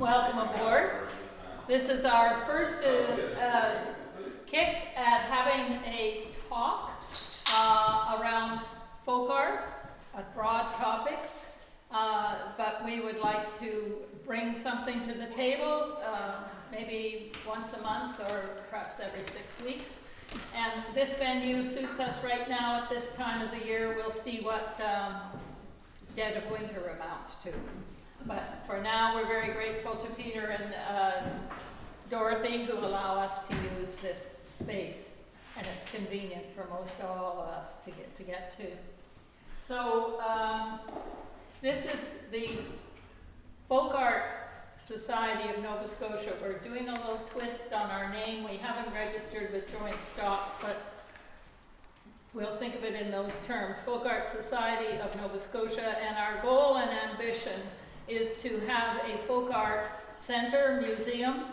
Welcome aboard. This is our first kick at having a talk around folk art, a broad topic, but we would like to bring something to the table, maybe once a month or perhaps every 6 weeks. And this venue suits us right now at this time of the year. We'll see what dead of winter amounts to. But for now, we're very grateful to Peter and Dorothy who allow us to use this space. And it's convenient for most all of us to get to. So this is the Folk Art Society of Nova Scotia. We're doing a little twist on our name. We haven't registered with joint stocks, but we'll think of it in those terms. Folk Art Society of Nova Scotia, and our goal and ambition is to have a folk art center, museum,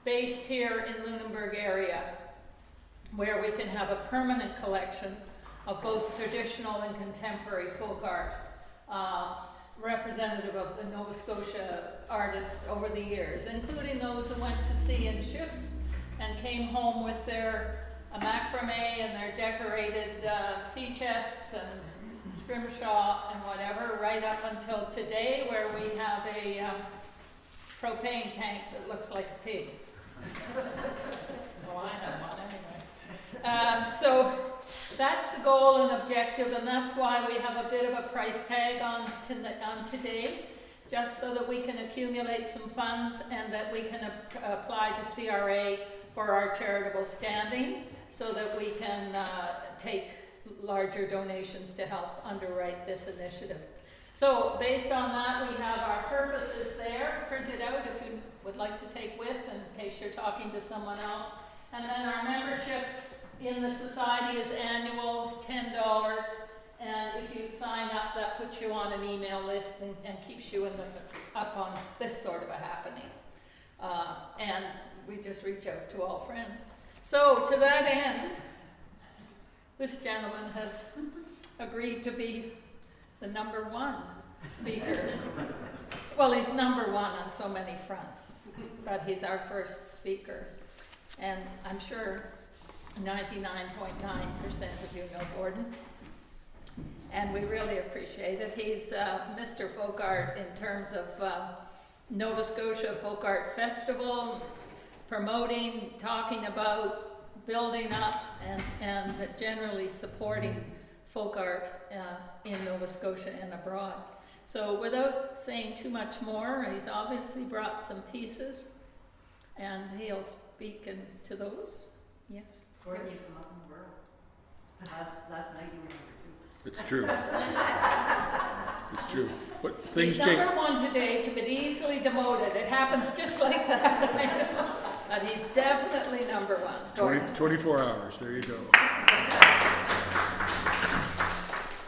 based here in Lunenburg area, where we can have a permanent collection of both traditional and contemporary folk art, representative of the Nova Scotia artists over the years, including those who went to sea in ships and came home with their macrame and their decorated sea chests and scrimshaw and whatever, right up until today, where we have a propane tank that looks like a pig. Well, I have one anyway. So that's the goal and objective, and that's why we have a bit of a price tag on today, just so that we can accumulate some funds and that we can apply to CRA for our charitable standing, so that we can take larger donations to help underwrite this initiative. So based on that, we have our purposes there printed out if you would like to take with in case you're talking to someone else. And then our membership in the society is annual, $10, and if you sign up, that puts you on an email list and keeps you up on this sort of a happening. And we just reach out to all friends. So to that end, this gentleman has agreed to be the #1 speaker. Well, he's #1 on so many fronts, but he's our first speaker. And I'm sure 99.9% of you know Gordon. And we really appreciate it. He's Mr. Folk Art in terms of Nova Scotia Folk Art Festival, promoting, talking about, building up, and generally supporting folk art in Nova Scotia and abroad. So without saying too much more, he's obviously brought some pieces, and he'll speak to those. Yes? Gordon, you come up in the world. Last night you were #2. It's true. It's true. But things He's change. #1 today, can be easily demoted. It happens just like that. But he's definitely #1. 24 hours, there you go.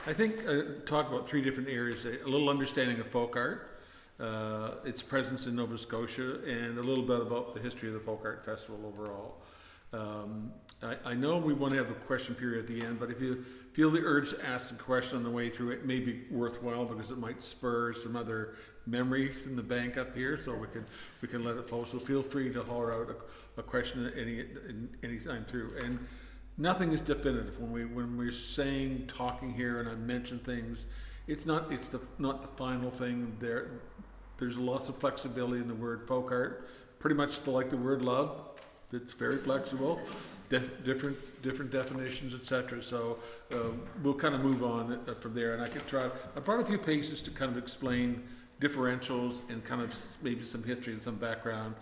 I think talk about 3 different areas. A little understanding of folk art, its presence in Nova Scotia, and a little bit about the history of the Folk Art Festival overall. I know we want to have a question period at the end, but if you feel the urge to ask a question on the way through, it may be worthwhile because it might spur some other memories in the bank up here, so we can let it flow. So feel free to holler out a question at any time through. And nothing is definitive when we're saying, talking here, and I mention things. It's not the final thing. There's lots of flexibility in the word folk art. Pretty much like the word love. It's very flexible, different definitions, etc. So we'll kind of move on from there. And I brought a few pages to kind of explain differentials and kind of maybe some history and some background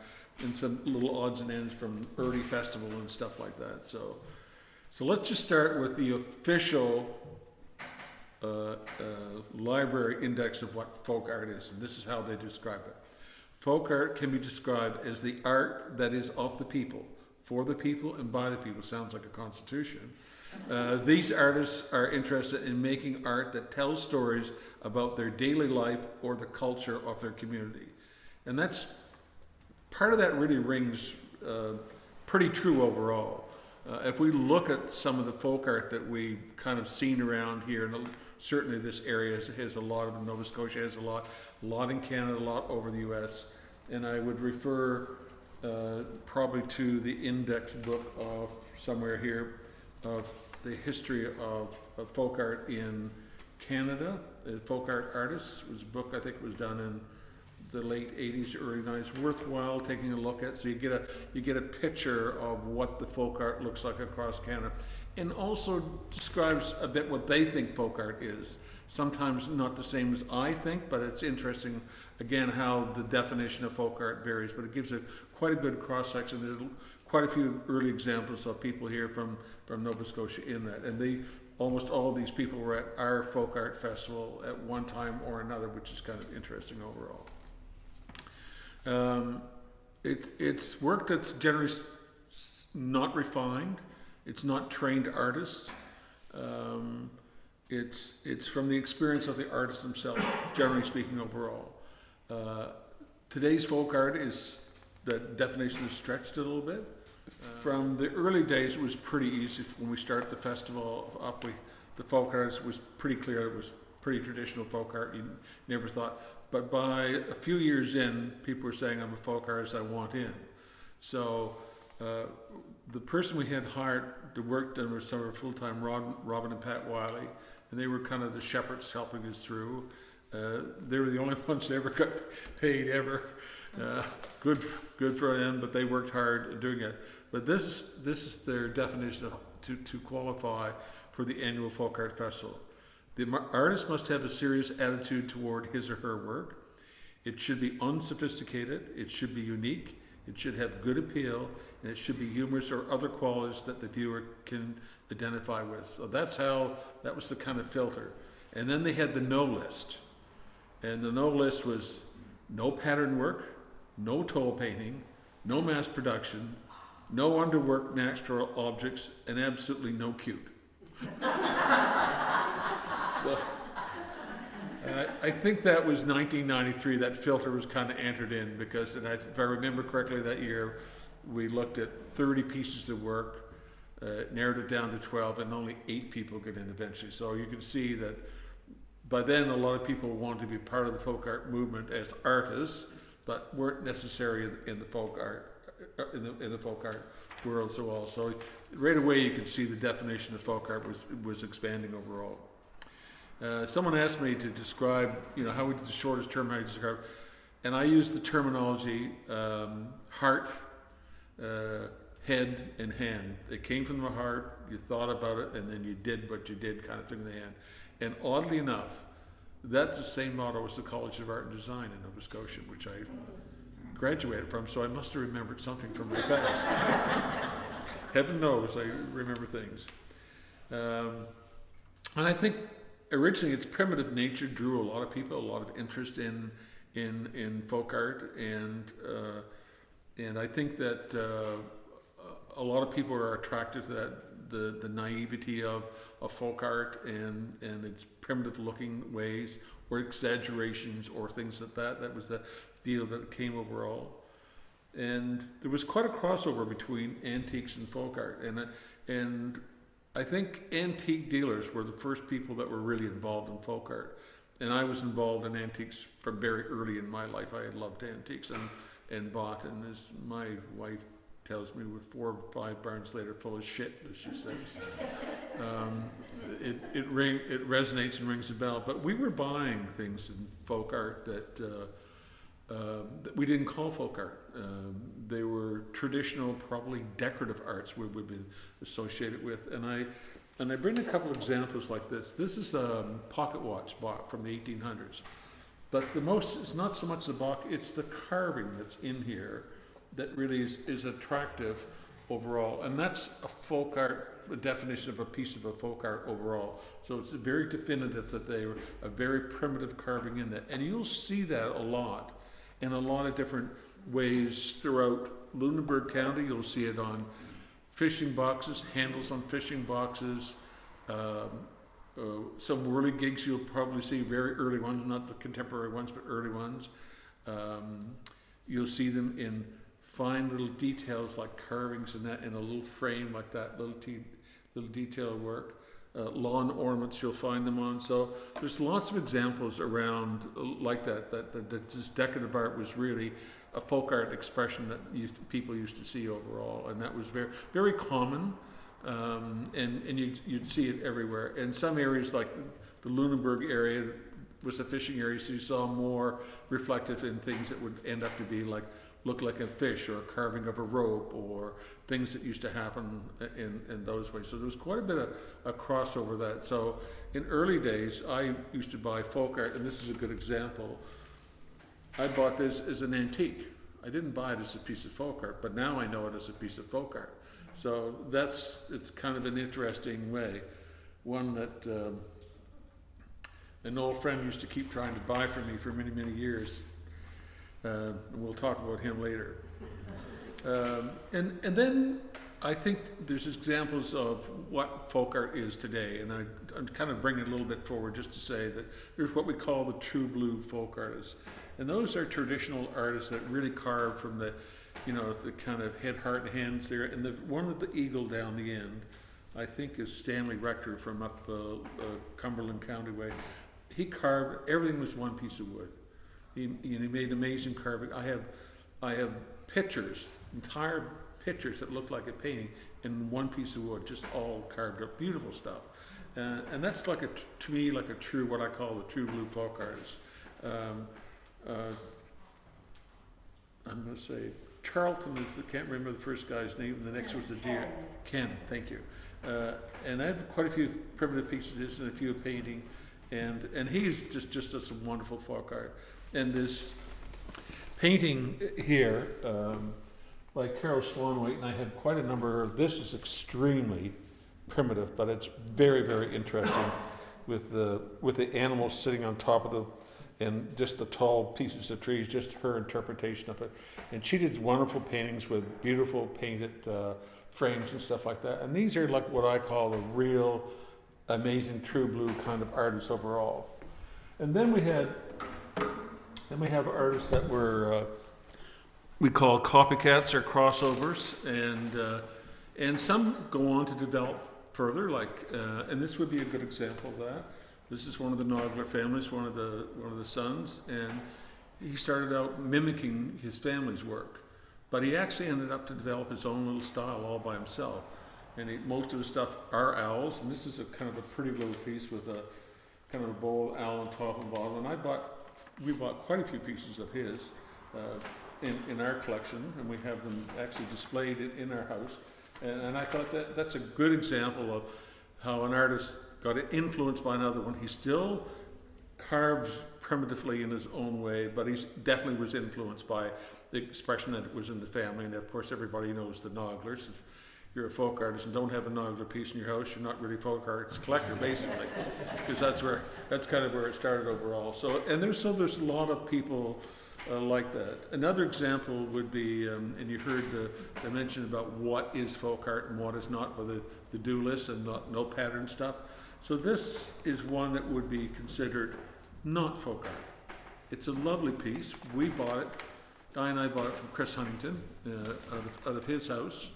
and some little odds and ends from early festival and stuff like that. So let's just start with the official library index of what folk art is, and this is how they describe it. Folk art can be described as the art that is of the people, for the people, and by the people. Sounds like a constitution. These artists are interested in making art that tells stories about their daily life or the culture of their community. And that's part of that really rings pretty true overall. If we look at some of the folk art that we've kind of seen around here, and certainly this area has a lot of, Nova Scotia has a lot in Canada, a lot over the US. And I would refer probably to the index book of somewhere here of the history of folk art in Canada. Folk art artists was a book I think was done in the late 80s, early 90s. Worthwhile taking a look at, so you get a picture of what the folk art looks like across Canada, and also describes a bit what they think folk art is. Sometimes not the same as I think, but it's interesting again how the definition of folk art varies. But it gives it quite a good cross section. There's quite a few early examples of people here from Nova Scotia in that, and almost all of these people were at our folk art festival at one time or another, which is kind of interesting overall. It's work that's generally not refined. It's not trained artists. It's from the experience of the artists themselves, generally speaking overall. Today's folk art is, the definition is stretched a little bit. From the early days, it was pretty easy. When we started the festival up, the folk art was pretty clear. It was pretty traditional folk art. You never thought. But by a few years in, people were saying, I'm a folk artist, I want in. So the person we had hired to work done with some of our full-time, Robin and Pat Wiley, and they were kind of the shepherds helping us through. They were the only ones that ever got paid ever. Good for them, but they worked hard at doing it. But this is their definition of to qualify for the annual Folk Art Festival. The artist must have a serious attitude toward his or her work. It should be unsophisticated. It should be unique. It should have good appeal, and it should be humorous or other qualities that the viewer can identify with. So that was the kind of filter. And then they had the no list. And the no list was no pattern work, no toll painting, no mass production, no underwork natural objects, and absolutely no cute. So, I think that was 1993, that filter was kind of entered in because, if I remember correctly that year, we looked at 30 pieces of work, narrowed it down to 12, and only 8 people got in eventually. So you can see that by then a lot of people wanted to be part of the folk art movement as artists, but weren't necessary in the folk art in the folk art world so well. So right away you could see the definition of folk art was expanding overall. Someone asked me to describe, how would the shortest term how you describe, and I used the terminology heart, head, and hand. It came from the heart, you thought about it, and then you did what you did, kind of thing in the hand. And oddly enough, that's the same motto as the College of Art and Design in Nova Scotia, which I graduated from, so I must have remembered something from my past. Heaven knows I remember things. And I think originally its primitive nature drew a lot of people, a lot of interest in folk art, and I think that a lot of people are attracted to that, the naivety of folk art and its primitive looking ways or exaggerations or things like that. That was the deal that came overall. And there was quite a crossover between antiques and folk art, and I think antique dealers were the first people that were really involved in folk art. And I was involved in antiques from very early in my life. I had loved antiques and bought, and as my wife tells me, with 4 or 5 barns later full of shit, as she says. It resonates and rings a bell. But we were buying things in folk art that we didn't call folk art. They were traditional, probably decorative arts we would be associated with. And I bring a couple of examples like this. This is a pocket watch bought from the 1800s. But it's not so much the box, it's the carving that's in here that really is attractive overall. And that's a folk art, a definition of a piece of a folk art overall. So it's very definitive that they were a very primitive carving in that. And you'll see that a lot in a lot of different ways throughout Lunenburg County. You'll see it on fishing boxes, handles on fishing boxes, some whirligigs you'll probably see, very early ones, not the contemporary ones, but early ones. You'll see them in fine little details like carvings and that in a little frame like that, little detail work. Lawn ornaments you'll find them on. So there's lots of examples around like that this decorative art was really a folk art expression that people used to see overall, and that was very, very common, and you'd see it everywhere. In some areas, like the Lunenburg area, was a fishing area, so you saw more reflective in things that would end up to be like, look like a fish or a carving of a rope or things that used to happen in those ways. So there was quite a bit of a crossover that. So in early days, I used to buy folk art, and this is a good example. I bought this as an antique. I didn't buy it as a piece of folk art, but now I know it as a piece of folk art. So it's kind of an interesting way. One that an old friend used to keep trying to buy from me for many, many years. And we'll talk about him later. And then I think there's examples of what folk art is today, and I'm kind of bringing it a little bit forward just to say that there's what we call the true blue folk artists. And those are traditional artists that really carve from the, the kind of head, heart, and hands there. And the one with the eagle down the end, I think, is Stanley Rector from up Cumberland County way. He carved, everything was one piece of wood. He made amazing carving. I have pictures, entire pictures that look like a painting in one piece of wood, just all carved up, beautiful stuff. And that's like to me, like a true, what I call the true blue folk artist. I'm going to say Charlton can't remember the first guy's name, and the next was a deer. Ken, thank you. And I have quite a few primitive pieces of his and a few painting, and he's just some wonderful folk art. And this painting here, by Carol Sloanwaite, and I have quite a number of, this is extremely primitive, but it's very, very interesting with the animals sitting on top of and just the tall pieces of trees, just her interpretation of it. And she did wonderful paintings with beautiful painted frames and stuff like that. And these are like what I call the real amazing true blue kind of artists overall. And then we have artists that were we call copycats or crossovers, and some go on to develop further. And this would be a good example of that. This is one of the Nogler families, one of the sons, and he started out mimicking his family's work, but he actually ended up to develop his own little style all by himself. And most of his stuff are owls, and this is a kind of a pretty little piece with a kind of a bowl owl on top and bottom. And we bought quite a few pieces of his in our collection, and we have them actually displayed in our house. And I thought that's a good example of how an artist got influenced by another one. He still carves primitively in his own way, but he definitely was influenced by the expression that it was in the family. And of course, everybody knows the Noglers. If you're a folk artist and don't have a Nogler piece in your house, you're not really a folk artist collector, basically, because that's kind of where it started overall. So, and there's a lot of people like that. Another example would be, and you heard the mention about what is folk art and what is not, with the do list and no pattern stuff. So this is one that would be considered not folk art. It's a lovely piece. We bought it. Di and I bought it from Chris Huntington out of his house,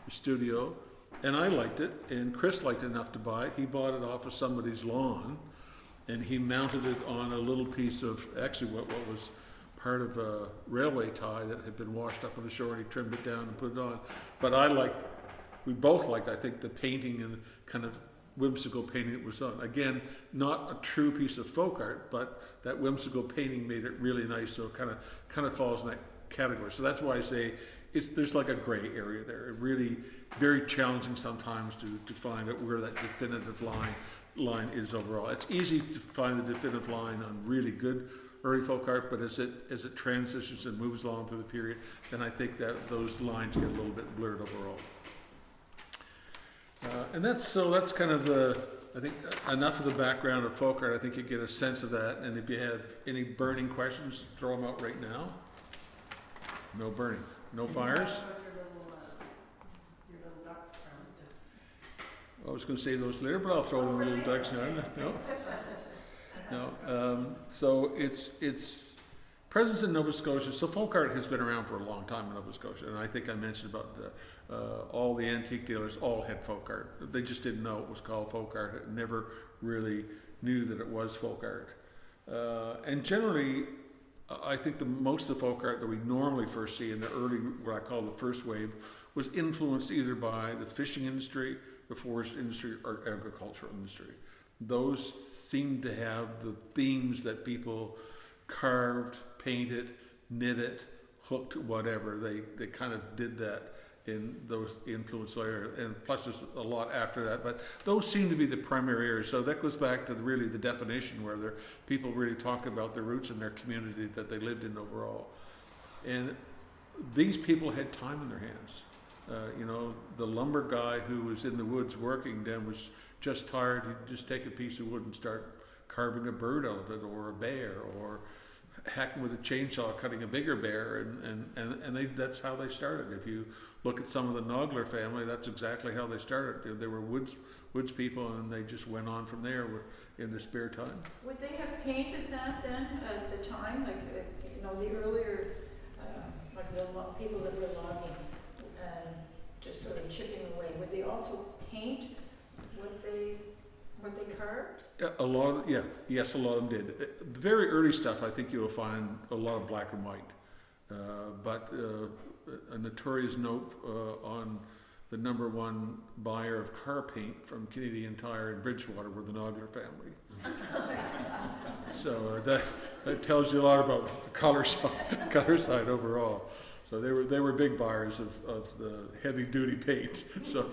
his studio, and I liked it, and Chris liked it enough to buy it. He bought it off of somebody's lawn, and he mounted it on a little piece of, actually what was part of a railway tie that had been washed up on the shore, and he trimmed it down and put it on. But we both liked, I think, the painting and kind of whimsical painting it was on. Again, not a true piece of folk art, but that whimsical painting made it really nice, so it kind of falls in that category. So that's why I say there's like a gray area there. It really very challenging sometimes to find out where that definitive line is overall. It's easy to find the definitive line on really good early folk art, but as it transitions and moves along through the period, then I think that those lines get a little bit blurred overall. And that's kind of I think enough of the background of folk art. I think you get a sense of that. And if you have any burning questions, throw them out right now. No burning, no fires. Your little ducks I was going to say those later, but I'll throw them little ducks now. No. So it's presence in Nova Scotia. So folk art has been around for a long time in Nova Scotia, and I think I mentioned about all the antique dealers all had folk art. They just didn't know it was called folk art. It never really knew that it was folk art. And generally, I think most of the folk art that we normally first see in the early, what I call the first wave, was influenced either by the fishing industry, the forest industry, or agricultural industry. Those seem to have the themes that people carved, painted, knitted, hooked, whatever. They kind of did that in those influence areas, and plus there's a lot after that, but those seem to be the primary areas. So that goes back to really the definition where people really talk about their roots and their community that they lived in overall. And these people had time in their hands. You know, the lumber guy who was in the woods working then was just tired. He'd just take a piece of wood and start carving a bird out of it, or a bear, or hacking with a chainsaw, cutting a bigger bear, and that's how they started. If you look at some of the Nogler family, that's exactly how they started. They were woods people, and they just went on from there in their spare time. Would they have painted that then at the time, like you know, the earlier, like the people that were logging and just sort of chipping away? Would they also paint what they carved? A lot of, yes, a lot of them did. The very early stuff, I think you'll find a lot of black and white. But a notorious note on the #1 buyer of car paint from Canadian Tire in Bridgewater were the Nogler family. So that tells you a lot about the color side overall. So they were big buyers of the heavy duty paint. So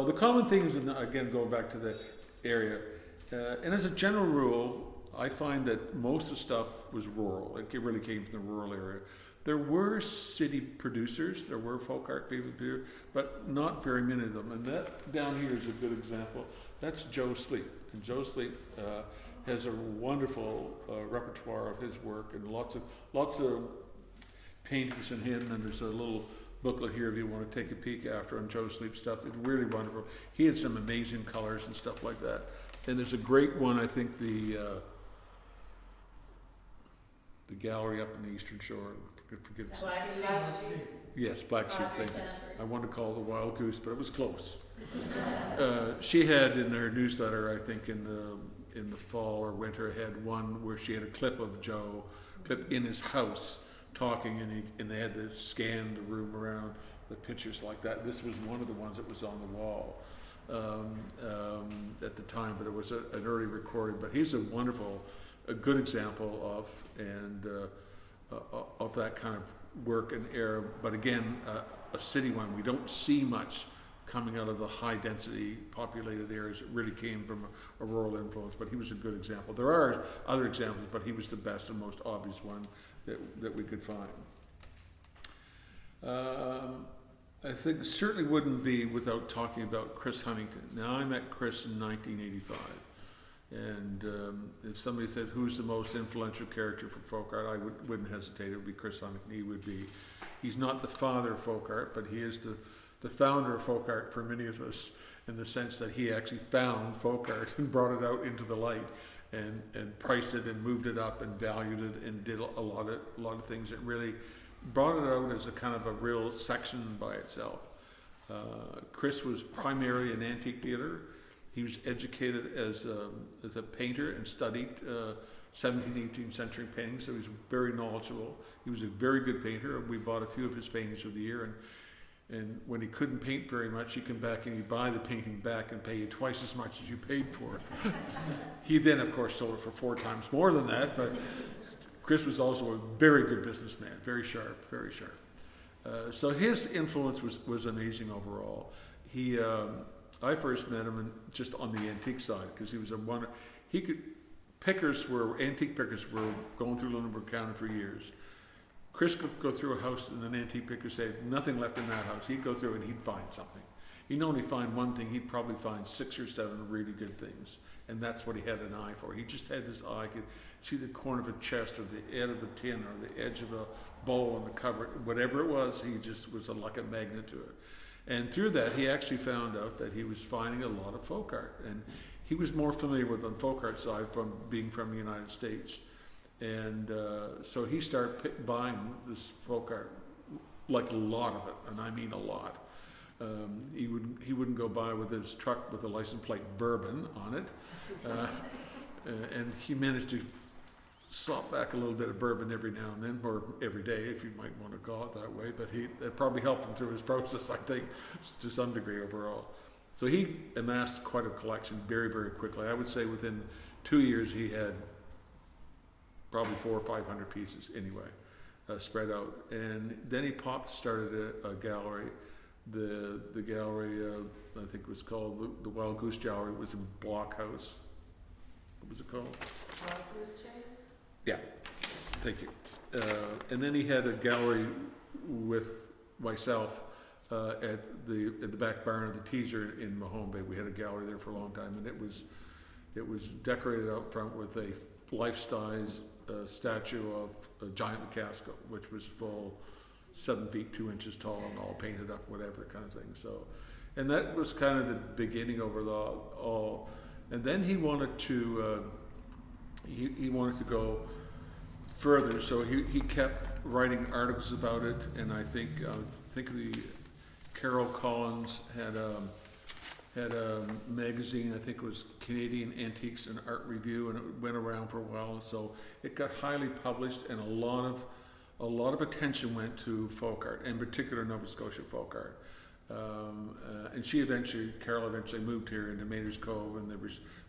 the common themes, and again going back to the area, and as a general rule, I find that most of the stuff was rural. It really came from the rural area. There were city producers, there were folk art people here, but not very many of them. And that down here is a good example. That's Joe Sleep. And Joe Sleep has a wonderful repertoire of his work, and lots of paintings in him. And there's a little booklet here if you want to take a peek after on Joe Sleep's stuff. It's really wonderful. He had some amazing colors and stuff like that. And there's a great one, I think the gallery up in the Eastern Shore. Yes, Black Sheep. Thank you. I wanted to call it the Wild Goose, but it was close. She had in her newsletter, I think in the fall or winter, had one where she had a clip of Joe, in his house talking, and they had to scan the room around the pictures like that. This was one of the ones that was on the wall at the time, but it was an early recording. But he's a good example of that kind of work and era. But again, a city one. We don't see much coming out of the high density populated areas. It really came from a rural influence, but he was a good example. There are other examples, but he was the best and most obvious one that we could find. I think certainly wouldn't be without talking about Chris Huntington. Now, I met Chris in 1985, and if somebody said who's the most influential character for folk art, I wouldn't hesitate. It would be Chris Huntington. He's not the father of folk art, but he is the founder of folk art for many of us, in the sense that he actually found folk art and brought it out into the light, and priced it and moved it up and valued it and did a lot of things that really brought it out as a kind of a real section by itself. Chris was primarily an antique dealer. He was educated as a painter and studied 17th, 18th century paintings, so he was very knowledgeable. He was a very good painter. We bought a few of his paintings through the year, and when he couldn't paint very much, he'd come back and he'd buy the painting back and pay you twice as much as you paid for it. He then, of course, sold it for 4 times more than that, but Chris was also a very good businessman, very sharp. So his influence was amazing overall. I first met him just on the antique side, because he was antique pickers were going through Lunenburg County for years. Chris could go through a house and an antique picker said nothing left in that house. He'd go through and he'd find something. He'd not only find one thing, he'd probably find 6 or 7 really good things. And that's what he had an eye for. He just had this eye. He could see the corner of a chest or the edge of a tin or the edge of a bowl on the cupboard. Whatever it was, he just was like a magnet to it. And through that, he actually found out that he was finding a lot of folk art. And he was more familiar with the folk art side from being from the United States. And so he started buying this folk art, like a lot of it, and I mean a lot. He wouldn't go by with his truck with a license plate bourbon on it. and he managed to slop back a little bit of bourbon every now and then, or every day, if you might want to call it that way. But it probably helped him through his process, I think, to some degree overall. So he amassed quite a collection very, very quickly. I would say within 2 years he had probably 400 or 500 pieces anyway, spread out. And then he started a gallery. The gallery, I think it was called the Wild Goose Gallery. It was in Blockhouse. What was it called? Wild Goose Chase? Yeah, thank you. And then he had a gallery with myself at the back barn of the Teaser in Mahone Bay. We had a gallery there for a long time, and it was decorated out front with a life-size statue of a giant McCaskill, which was full 7 feet 2 inches tall and all painted up, whatever kind of thing. So, and that was kind of the beginning over all. And then he wanted to he wanted to go further, so he kept writing articles about it. And I think the Carol Collins had a magazine. I think it was Canadian Antiques and Art Review, and it went around for a while. So it got highly published, and a lot of attention went to folk art, in particular Nova Scotia folk art. And Carol eventually moved here into Mater's Cove, and they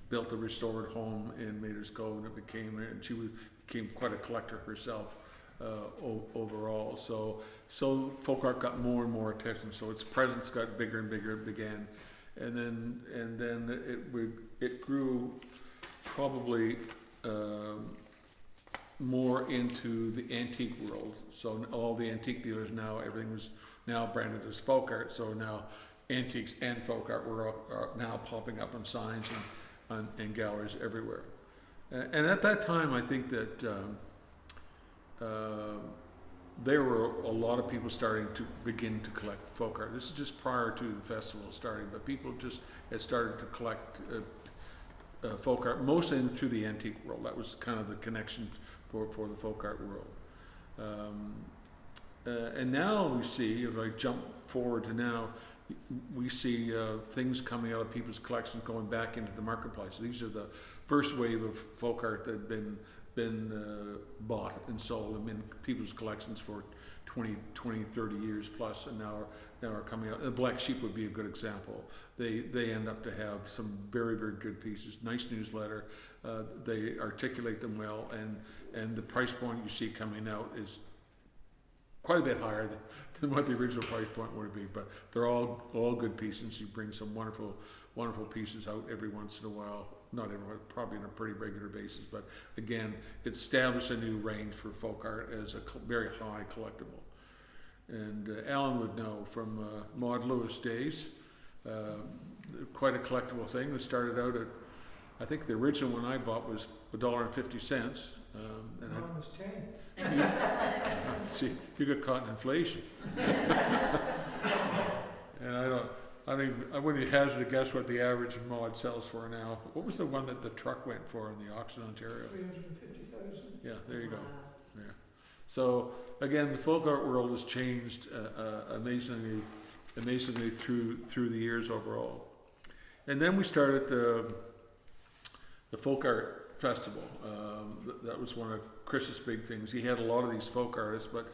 built a restored home in Mater's Cove, and she became quite a collector herself overall. So folk art got more and more attention. So its presence got bigger and bigger. It began, and then it grew probably more into the antique world. So all the antique dealers now, everything was now branded as folk art. So now antiques and folk art are now popping up on signs and galleries everywhere. And at that time, I think that there were a lot of people starting to begin to collect folk art. This is just prior to the festival starting, but people just had started to collect folk art, mostly through the antique world. That was kind of the connection for the folk art world. And now we see, if I jump forward to now, we see things coming out of people's collections going back into the marketplace. These are the first wave of folk art that had been bought and sold in people's collections for 20, 30 years plus, and now are coming out. The Black Sheep would be a good example. They end up to have some very, very good pieces. Nice newsletter. They articulate them well, and the price point you see coming out is quite a bit higher than what the original price point would be, but they're all good pieces. You bring some wonderful pieces out every once in a while. Not everyone, probably on a pretty regular basis, but again, it established a new range for folk art as a very high collectible. And Alan would know from Maud Lewis days, quite a collectible thing. It started out at, I think the original one I bought was $1.50. And Mine was 10. see, you got caught in inflation. And I wouldn't hazard to guess what the average mod sells for now. What was the one that the truck went for in the auction, Ontario? 350,000. Yeah, there you go. Yeah. So again, the folk art world has changed amazingly through the years overall. And then we started the folk art festival. That was one of Chris's big things. He had a lot of these folk artists, but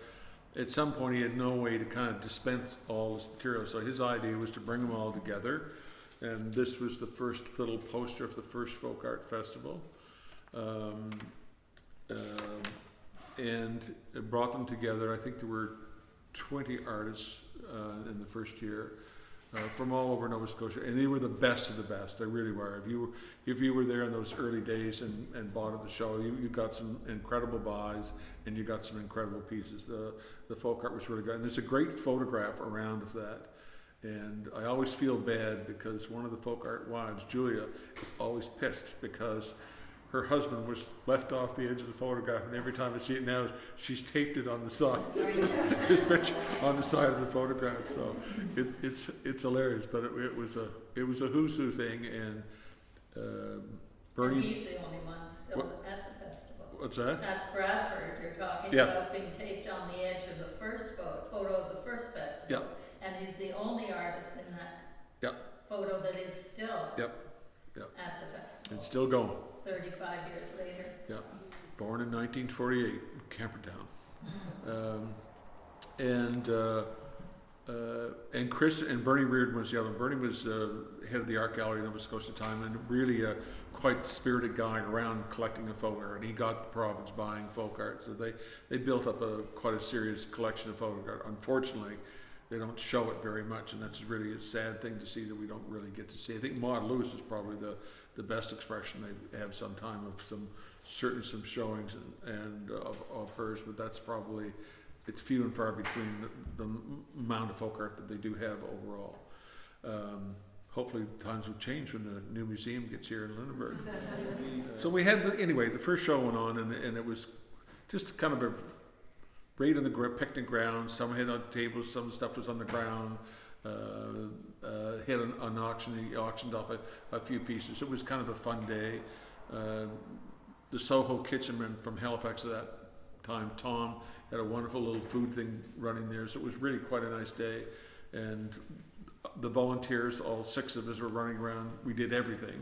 at some point he had no way to kind of dispense all this material. So his idea was to bring them all together. And this was the first little poster of the first folk art festival. And it brought them together. I think there were 20 artists in the first year from all over Nova Scotia, and they were the best of the best. They really were. If you were there in those early days and bought at the show, you got some incredible buys and you got some incredible pieces. The folk art was really good, and there's a great photograph around of that. And I always feel bad because one of the folk art wives, Julia, is always pissed because her husband was left off the edge of the photograph, and every time I see it now, she's taped it on the side. His picture on the side of the photograph. So it's hilarious, but it was a who's who thing, and Bernie. And he's the only one still at the festival. What's that? That's Bradford. You're talking about being taped on the edge of the first photo of the first festival. Yeah. And he's the only artist in that photo that is still at the festival. It's still going. 35 years later. Yeah, born in 1948, Campertown. And Chris and Bernie Reardon was the other. Bernie was head of the art gallery in Nova Scotia at the time, and really a quite spirited guy around collecting the folk art. And he got the province buying folk art, so they built up quite a serious collection of folk art. Unfortunately, they don't show it very much, and that's really a sad thing to see that we don't really get to see. I think Maud Lewis is probably the best expression they have some time of certainly some showings and of hers, but that's probably, it's few and far between the amount of folk art that they do have overall. Hopefully times will change when the new museum gets here in Lunenburg. So we had, the first show went on, and it was just kind of a right on the picnic ground. Some had on tables, some stuff was on the ground. Had an auction, he auctioned off a few pieces. It was kind of a fun day. The Soho Kitchenman from Halifax at that time, Tom, had a wonderful little food thing running there, so it was really quite a nice day. And the volunteers, all 6 of us were running around, we did everything.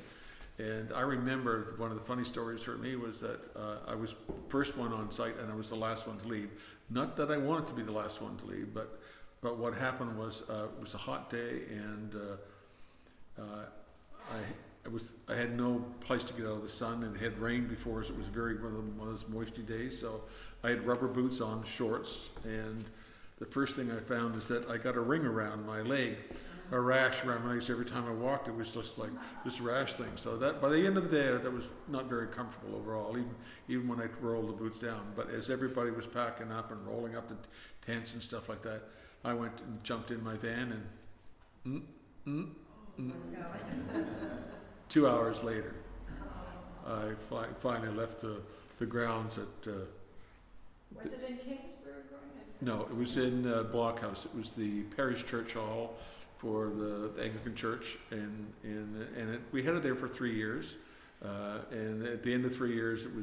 And I remember one of the funny stories for me was that I was first one on site and I was the last one to leave. Not that I wanted to be the last one to leave, but what happened was it was a hot day, and I had no place to get out of the sun, and it had rained before us. It was one of those moisty days, so I had rubber boots on, shorts, and the first thing I found is that I got a ring around my leg, a rash around my legs. Every time I walked, it was just like this rash thing. So that by the end of the day, that was not very comfortable overall, even when I rolled the boots down. But as everybody was packing up and rolling up the tents and stuff like that, I went and jumped in my van, and 2 hours later, I finally left the grounds at. Was it in Kingsburg or? No, it was in Blockhouse. It was the parish church hall for the Anglican church, and we had it there for 3 years. And at the end of 3 years, it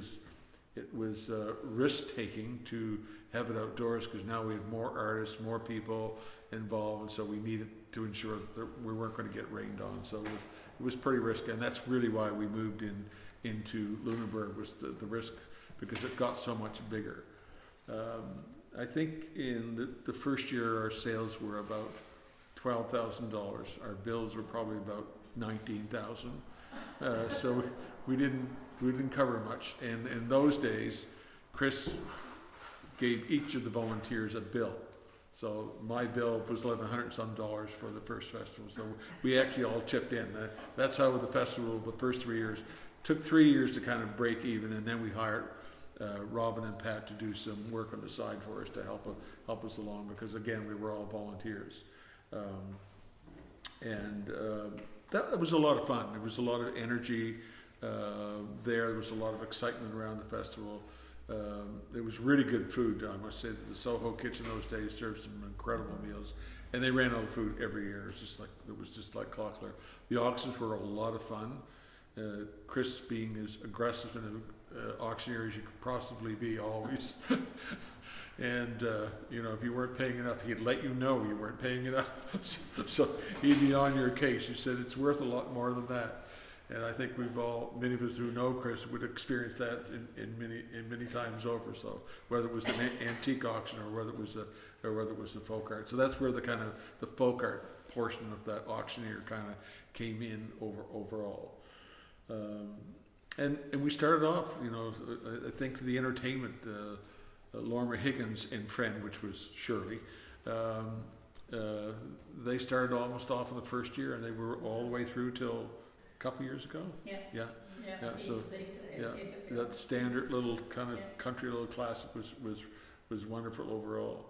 was risk taking to have it outdoors, because now we have more artists, more people involved, and so we needed to ensure that we weren't going to get rained on. So it was pretty risky, and that's really why we moved into Lunenburg, was the risk, because it got so much bigger. I think in the first year our sales were about $12,000. Our bills were probably about $19,000. So we didn't cover much. And in those days, Chris gave each of the volunteers a bill. So my bill was $1,100 some for the first festival. So we actually all chipped in. That's how the festival, the first 3 years, took 3 years to kind of break even, and then we hired Robin and Pat to do some work on the side for us to help us along, because again, we were all volunteers. That was a lot of fun. There was a lot of energy there was a lot of excitement around the festival. There was really good food. I must say that the Soho Kitchen those days served some incredible meals, and they ran out of food every year. It was just like clockwork. The auctions were a lot of fun. Chris being as aggressive an auctioneer as you could possibly be, always. And if you weren't paying enough, he'd let you know you weren't paying enough. So he'd be on your case. He said it's worth a lot more than that. And I think many of us who know Chris would experience that in many times over. So whether it was an antique auction or whether it was the folk art. So that's where the folk art portion of that auctioneer kind of came in overall. And we started off, I think the entertainment, Lorna Higgins and friend, which was Shirley, they started almost off in the first year, and they were all the way through till a couple years ago. Yeah. So that standard little kind of country little classic was wonderful overall.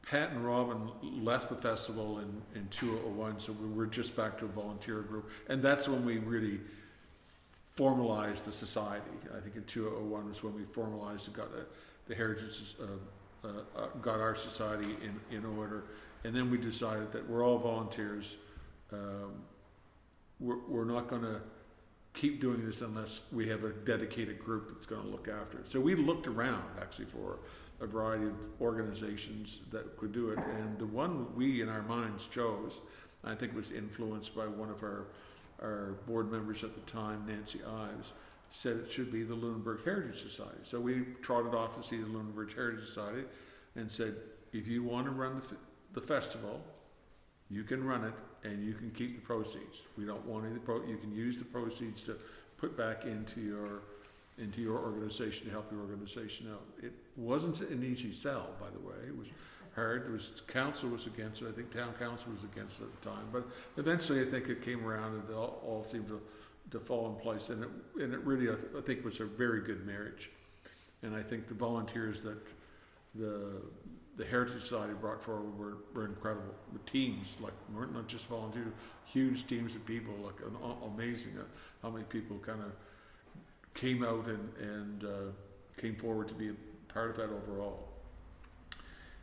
Pat and Robin left the festival in 2001, so we were just back to a volunteer group, and that's when we really formalized the society. I think in 2001 was when we formalized and got the heritage, got our society in order, and then we decided that we're all volunteers. We're not going to keep doing this unless we have a dedicated group that's going to look after it. So we looked around actually for a variety of organizations that could do it, and the one we in our minds chose, I think, was influenced by one of our our board members at the time, Nancy Ives, said it should be the Lunenburg Heritage Society. So we trotted off to see the Lunenburg Heritage Society and said, if you want to run the festival, you can run it and you can keep the proceeds. We don't want any you can use the proceeds to put back into your organization to help your organization out. It wasn't an easy sell, by the way. It was hard. Council was against it. I think town council was against it at the time. But eventually I think it came around and it all seemed to fall in place. And it really, I think, was a very good marriage. And I think the volunteers that the Heritage Society brought forward were incredible. The teams, like, weren't not just volunteers, huge teams of people, like amazing how many people kind of came out and came forward to be a part of that overall.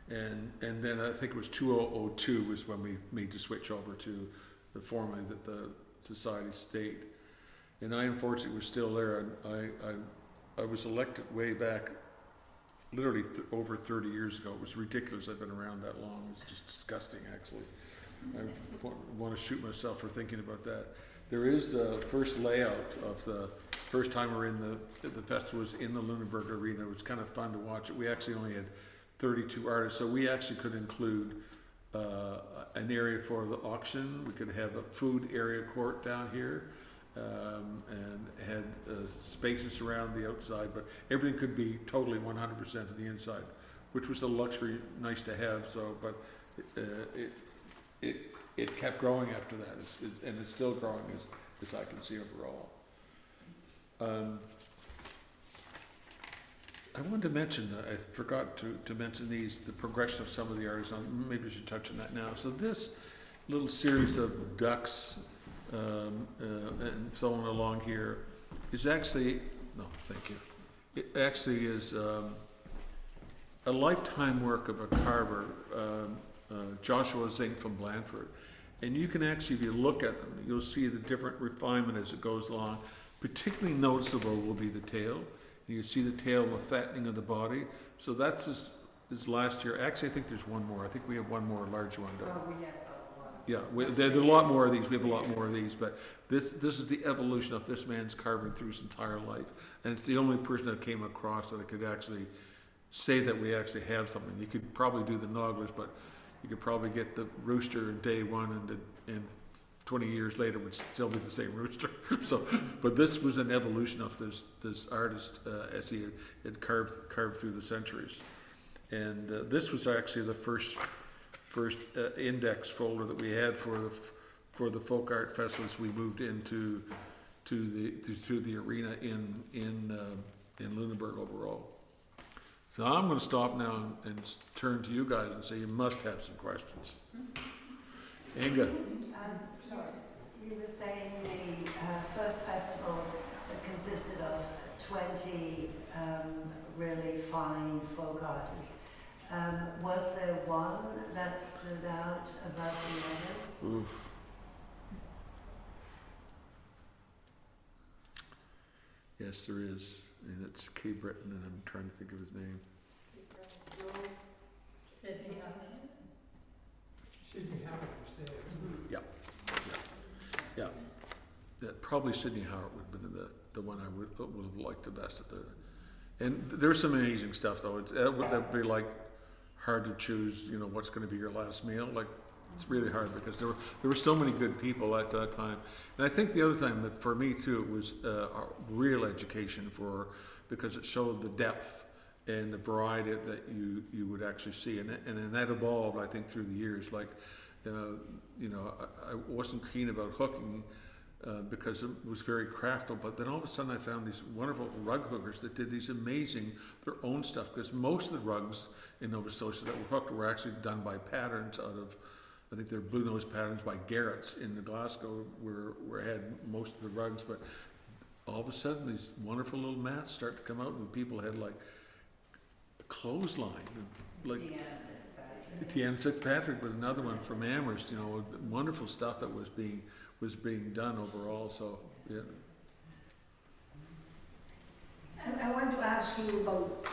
And then I think it was 2002 was when we made the switch over to the formally that the society stayed. And I unfortunately was still there. I was elected way back, literally over 30 years ago. It was ridiculous. I've been around that long. It's just disgusting, actually. I want to shoot myself for thinking about that. There is the first layout of the first time we're in the festival was in the Lunenburg Arena. It was kind of fun to watch it. We actually only had 32 artists, so we actually could include an area for the auction. We could have a food area court down here, and had spaces around the outside, but everything could be totally 100% of the inside, which was a luxury, nice to have. So, but it kept growing after that, and it's still growing as I can see overall. I wanted to mention, I forgot to mention the progression of some of the artists. Maybe I should touch on that now. So this little series of ducks and so on along here is actually, no, thank you. It actually is a lifetime work of a carver, Joshua Zink from Blandford. And you can actually, if you look at them, you'll see the different refinement as it goes along. Particularly noticeable will be the tail. You see the tail, the fattening of the body. So that's this last year. Actually, I think there's one more. I think we have one more large one. Yeah, there's a lot more of these. We have a lot more of these. But this is the evolution of this man's carving through his entire life. And it's the only person that came across that I could actually say that we actually have something. You could probably do the Nogglers, but you could probably get the rooster in day one and 20 years later would still be the same rooster. So, but this was an evolution of this artist as he had carved through the centuries. And this was actually the first index folder that we had for the folk art festivals. We moved into the arena in Lunenburg overall. So I'm going to stop now and turn to you guys and say you must have some questions. Inga. Sorry, you were saying the first festival that consisted of 20 really fine folk artists. Was there one that stood out above the others? Oof. Yes, there is, and it's Kay Britton, and I'm trying to think of his name. Sydney. Sydney Howard was there. Yeah. Probably Sydney Howard would have been the one I would have liked the best. And there's some amazing stuff though. That would be like hard to choose. You know, what's going to be your last meal? Like, it's really hard because there were so many good people at that time. And I think the other time that for me too, it was a real education because it showed the depth and the variety that you would actually see, and then that evolved, I think, through the years. Like, I wasn't keen about hooking because it was very craftal, but then all of a sudden I found these wonderful rug hookers that did these amazing, their own stuff, because most of the rugs in Nova Scotia that were hooked were actually done by patterns out of, I think they're blue nose patterns by Garrett's in the Glasgow, where I had most of the rugs, but all of a sudden these wonderful little mats start to come out, and people had like a clothesline, like Tiana Fitzpatrick with another one from Amherst, wonderful stuff that was being done overall. So yeah. I want to ask you about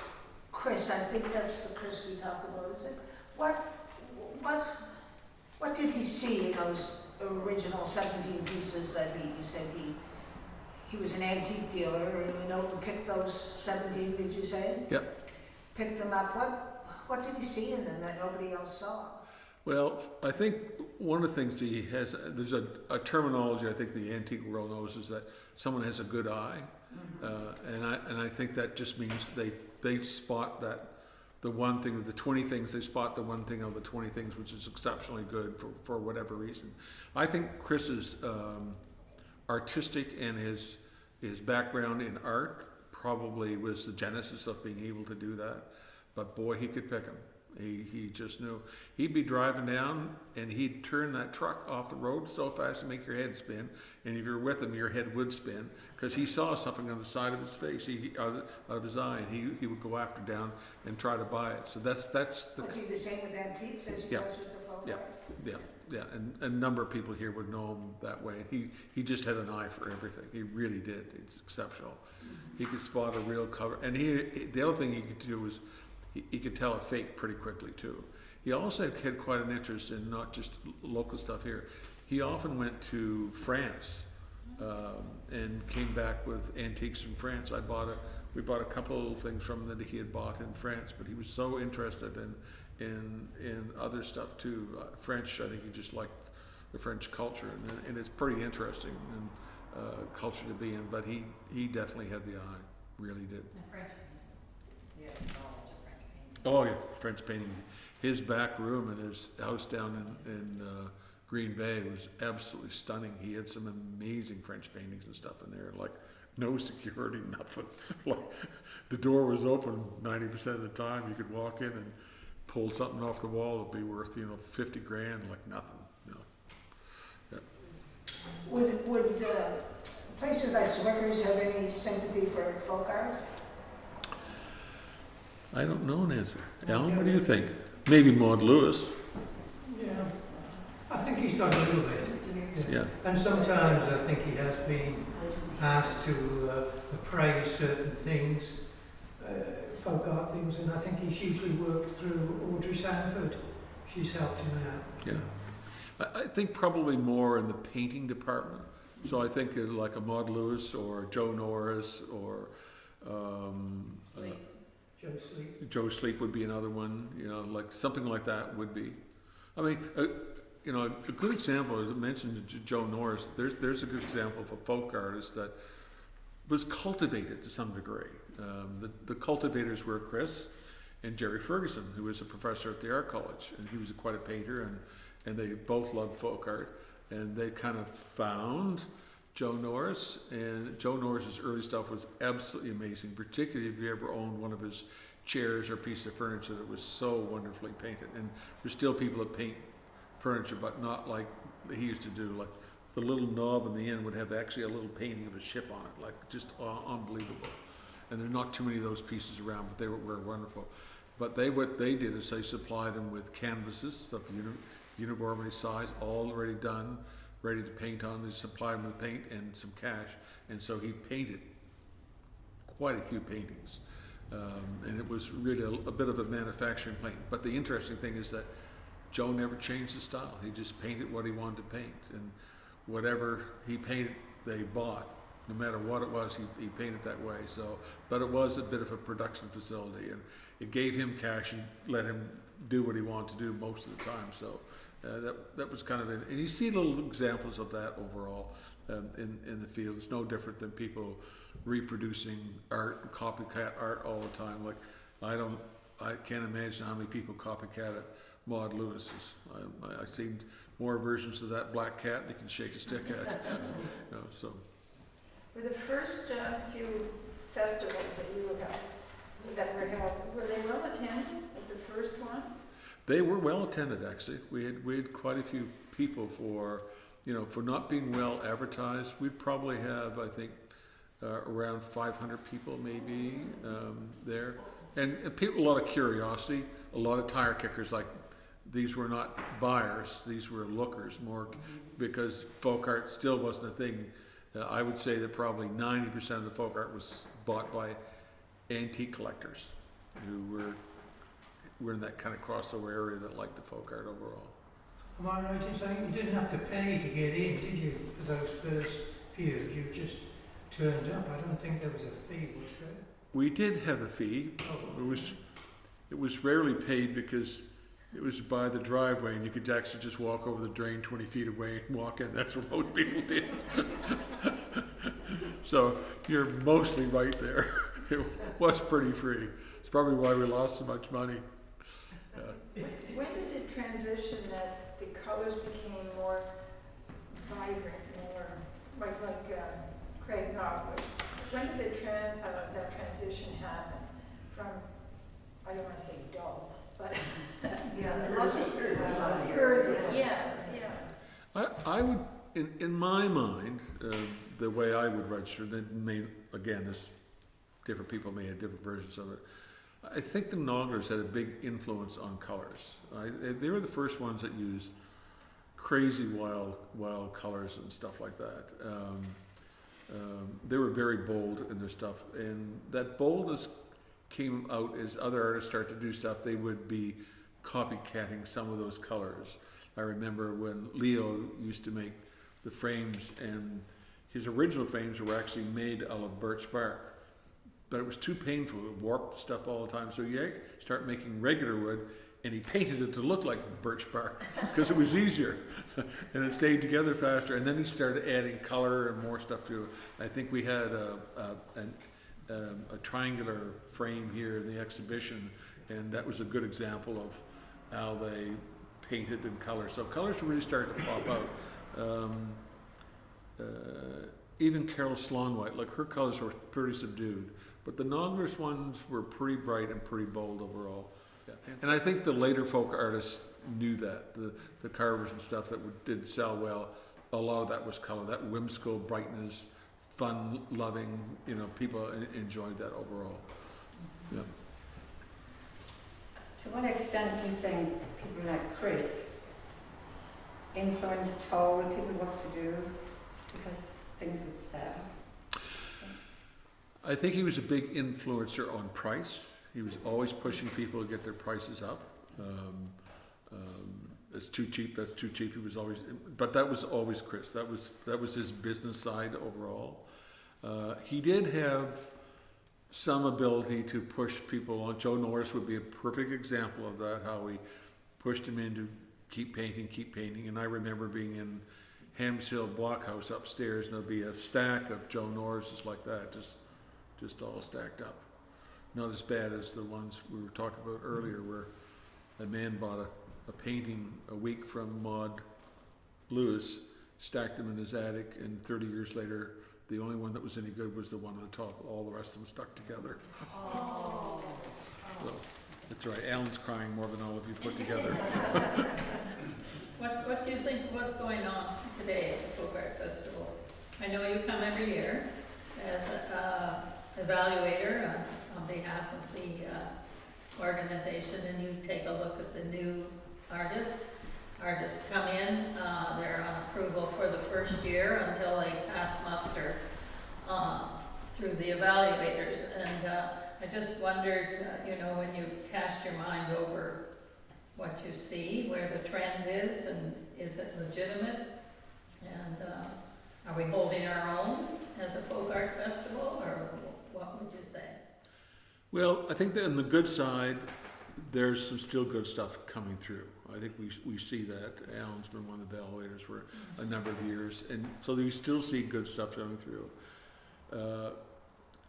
Chris. I think that's the Chris we talk about. Is it? What did he see in those original 17 pieces that you said he was an antique dealer, and went out and picked those 17, did you say? Yep. Picked them up. What did he see in them that nobody else saw? Well, I think one of the things he has, there's a terminology I think the antique world knows, is that someone has a good eye. And I think that just means they spot that the one thing of the 20 things, they spot the one thing of the 20 things which is exceptionally good for whatever reason. I think Chris's artistic and his background in art probably was the genesis of being able to do that. But boy, he could pick them. He just knew. He'd be driving down and he'd turn that truck off the road so fast to make your head spin. And if you're with him, your head would spin because he saw something on the side of his face, out of his eye, and he would go after down and try to buy it. So that's the. Was he the same with antiques as he Yeah. was with the folk art? Yeah, and a number of people here would know him that way. He just had an eye for everything. He really did. It's exceptional. He could spot a real cover, and the other thing he could do was he could tell a fake pretty quickly too. He also had quite an interest in not just local stuff here. He often went to France and came back with antiques from France. We bought a couple of things from him that he had bought in France, but he was so interested in other stuff too. French, I think he just liked the French culture, and it's pretty interesting and culture to be in. But he definitely had the eye, really did. And French paintings. Yeah, knowledge of French paintings. Oh yeah, French painting. His back room in his house down in Green Bay was absolutely stunning. He had some amazing French paintings and stuff in there, like no security, nothing. Like the door was open 90% of the time. You could walk in and pull something off the wall that'd be worth, $50 grand, like nothing. Yeah. Would places like Swickers have any sympathy for folk art? I don't know an answer. Alan, what do you think? Maybe Maud Lewis. Yeah, I think he's done a little bit. Yeah. And sometimes I think he has been asked to appraise certain things, folk art things, and I think he's usually worked through Audrey Sanford. She's helped him out. Yeah. I think probably more in the painting department. So I think like a Maud Lewis or Joe Norris or Joe Sleep. Joe Sleep would be another one, like something like that would be. I mean, a good example, as I mentioned Joe Norris, there's a good example of a folk artist that was cultivated to some degree. The cultivators were Chris and Jerry Ferguson, who was a professor at the art college, and he was quite a painter, and they both loved folk art, and they kind of found Joe Norris, and Joe Norris's early stuff was absolutely amazing, particularly if you ever owned one of his chairs or piece of furniture that was so wonderfully painted. And there's still people that paint furniture, but not like he used to do. Like the little knob in the end would have actually a little painting of a ship on it, like just unbelievable. And there are not too many of those pieces around, but they were wonderful. But what they did is they supplied him with canvases of uniformity size, all already done, ready to paint on. They supplied him with paint and some cash, and so he painted quite a few paintings. And it was really a bit of a manufacturing plant. But the interesting thing is that Joe never changed his style. He just painted what he wanted to paint, and whatever he painted, they bought. No matter what it was, he painted that way. So, but it was a bit of a production facility, and it gave him cash and let him do what he wanted to do most of the time. So that was kind of it. And you see little examples of that overall in the field. It's no different than people reproducing art, copycat art all the time. like I can't imagine how many people copycatted Maud Lewis's. I've seen more versions of that black cat you can shake a stick at. So. Were the first few festivals that you were held, that were held, were they well attended at the first one? They were well attended, actually. We had quite a few people for not being well advertised. We'd probably have, I think, around 500 people maybe there, and people, a lot of curiosity, a lot of tire kickers. Like these were not buyers; these were lookers more, because folk art still wasn't a thing. I would say that probably 90% of the folk art was bought by antique collectors who were in that kind of crossover area that liked the folk art overall. Am I right in saying you didn't have to pay to get in, did you, for those first few? You just turned up. I don't think there was a fee, was there? We did have a fee. Oh, It was rarely paid because it was by the driveway and you could actually just walk over the drain 20 feet away and walk in. That's what most people did. So you're mostly right there. It was pretty free. It's probably why we lost so much money. When did it transition that the colors became more vibrant, more like Craig Noggler's? When did that transition happen from, I don't want to say dull, but Yeah, a lot of earthy, yes, yeah. I would, in my mind, the way I would register, that may, again, this, different people may have different versions of it. I think the Nogglers had a big influence on colors. They were the first ones that used crazy wild colors and stuff like that. They were very bold in their stuff, and that boldness came out as other artists started to do stuff. They would be copycatting some of those colors. I remember when Leo used to make the frames, and his original frames were actually made out of birch bark. But it was too painful, it warped stuff all the time. So you start making regular wood, and he painted it to look like birch bark because it was easier and it stayed together faster. And then he started adding color and more stuff to it. I think we had a triangular frame here in the exhibition, and that was a good example of how they painted in color. So colors really started to pop out. Even Carol Sloan-White, like her colors were pretty subdued. But the Nogglers ones were pretty bright and pretty bold overall. Yeah. And I think the later folk artists knew that. The carvers and stuff that did sell well, a lot of that was color. That whimsical brightness, fun-loving, people enjoyed that overall. Yeah. To what extent do you think people like Chris told people what to do because things would sell? I think he was a big influencer on price. He was always pushing people to get their prices up. It's too cheap, that's too cheap. He was always, but that was always Chris. That was his business side overall. He did have some ability to push people on. Joe Norris would be a perfect example of that, how he pushed him into keep painting. And I remember being in Hams Hill Blockhouse upstairs, and there'll be a stack of Joe Norris's like that, just all stacked up. Not as bad as the ones we were talking about earlier, where a man bought a painting a week from Maud Lewis, stacked them in his attic, and 30 years later, the only one that was any good was the one on the top. All the rest of them stuck together. Oh. So, that's right. Alan's crying more than all of you put together. What do you think was going on today at the Folk Art Festival? I know you come every year as an evaluator on behalf of the organization, and you take a look at the new artists. Artists come in, they're on approval for the first year until they pass muster through the evaluators. And I just wondered, when you cast your mind over what you see, where the trend is, and is it legitimate? And are we holding our own as a folk art festival, or what would you say? Well, I think that on the good side, there's some still good stuff coming through. I think we see that. Alan's been one of the evaluators for a number of years, and so we still see good stuff coming through.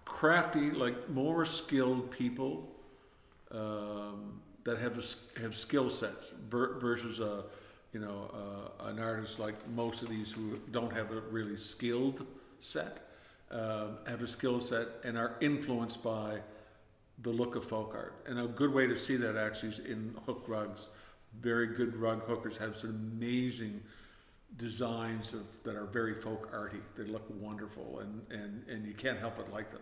Crafty, like more skilled people that have skill sets versus an artist like most of these who don't have a really skilled set, have a skill set and are influenced by the look of folk art. And a good way to see that actually is in hook rugs. Very good rug hookers have some amazing designs that are very folk arty. They look wonderful, and you can't help but like them.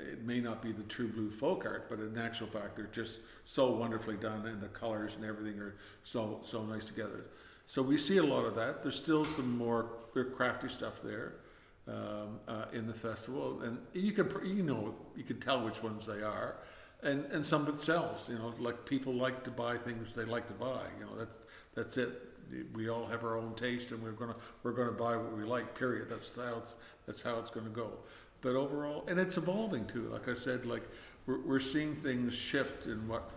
It may not be the true blue folk art, but in actual fact, they're just so wonderfully done, and the colors and everything are so nice together. So we see a lot of that. There's still some more crafty stuff there in the festival, and you can tell which ones they are, and some of it sells. Like people like to buy things they like to buy. That's it. We all have our own taste, and we're gonna buy what we like. Period. That's how it's gonna go. But overall, and it's evolving too. Like I said, like we're seeing things shift in what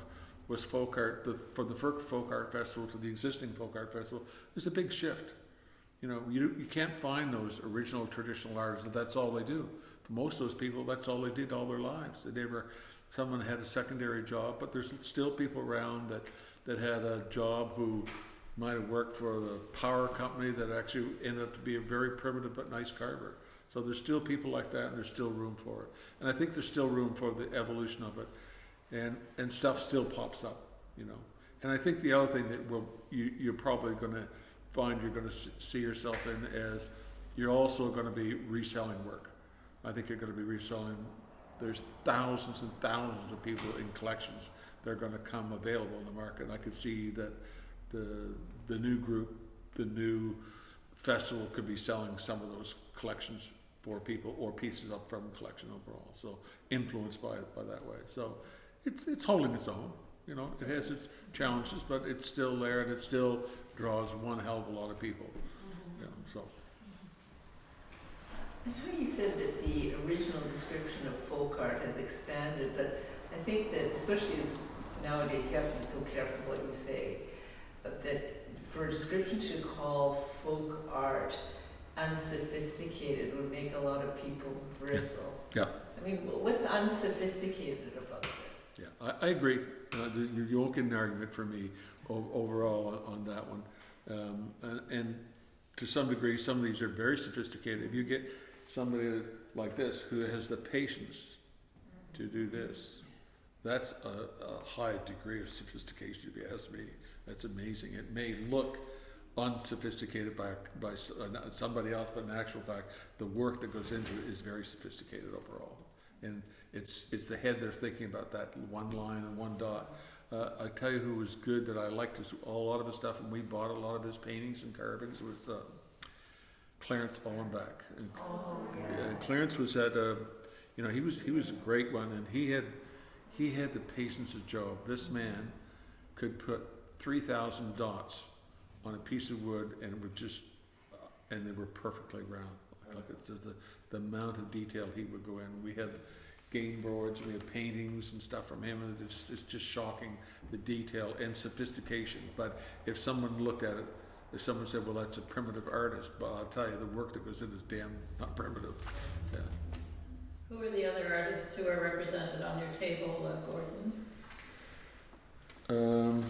was folk art. From the first folk art festival to the existing folk art festival, there's a big shift. You know, you can't find those original traditional artists. That's all they do. For most of those people, that's all they did all their lives. Someone had a secondary job, but there's still people around that had a job who might have worked for the power company that actually ended up to be a very primitive but nice carver. So there's still people like that, and there's still room for it. And I think there's still room for the evolution of it, and stuff still pops up, you know. And I think the other thing that you're probably going to find you're going to see yourself in as you're also going to be reselling work. I think you're going to be reselling. There's thousands and thousands of people in collections that are going to come available in the market. And I could see that the new group, the new festival could be selling some of those collections for people or pieces up from collection overall. So influenced by that way. So it's holding its own. You know, it has its challenges, but it's still there, and it still draws one hell of a lot of people. You know, so. I know you said that the original description of folk art has expanded, but I think that, especially as nowadays, you have to be so careful what you say, but that for a description to call folk art unsophisticated would make a lot of people bristle. Yeah. I mean, what's unsophisticated about this? Yeah, I agree. You won't get an argument from me overall on that one. And to some degree, some of these are very sophisticated. If you get somebody like this who has the patience to do this, that's a high degree of sophistication, if you ask me. That's amazing. It may look unsophisticated by somebody else, but in actual fact, the work that goes into it is very sophisticated overall. And it's the head they're thinking about, that one line and one dot. I tell you who was good that I liked a lot of his stuff, and we bought a lot of his paintings and carvings, was Clarence Ullenbach. And Clarence was at he was a great one, and he had the patience of Job. This man could put 3,000 dots on a piece of wood, and it would just and they were perfectly round. Like it's the amount of detail he would go in. We had game boards, we had paintings and stuff from him, and it's just shocking, the detail and sophistication. But if someone looked at it, if someone said, well, that's a primitive artist, but I'll tell you, the work that goes in is damn not primitive. Yeah. Who are the other artists who are represented on your table, Gordon?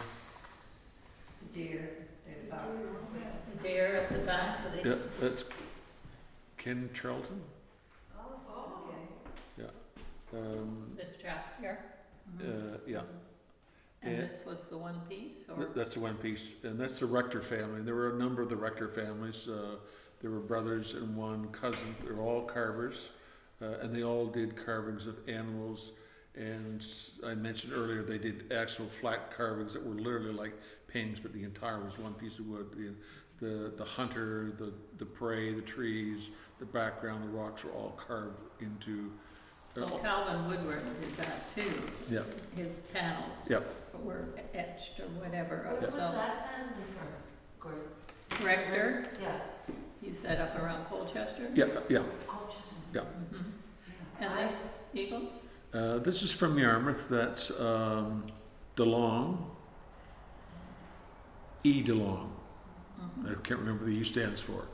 Deer. The deer at the back of the... Yeah, that's Ken Charlton. Oh, okay. Yeah. This chap here? Yeah. And this was the one piece, or? That's the one piece, and that's the Rector family. There were a number of the Rector families. There were brothers and one cousin. They're all carvers, and they all did carvings of animals. And I mentioned earlier they did actual flat carvings that were literally like paintings, but the entire was one piece of wood. The hunter, the prey, the trees, the background, the rocks were all carved into. Well, Calvin Woodward did that too. Yeah. His panels were etched or whatever. Where was So, that family from, Gordon? Rector, Yeah. you said up around Colchester? Yeah. Colchester. Yeah. Mhm. And this eagle? This is from Yarmouth. That's DeLong. E. DeLong. I can't remember what the E stands for.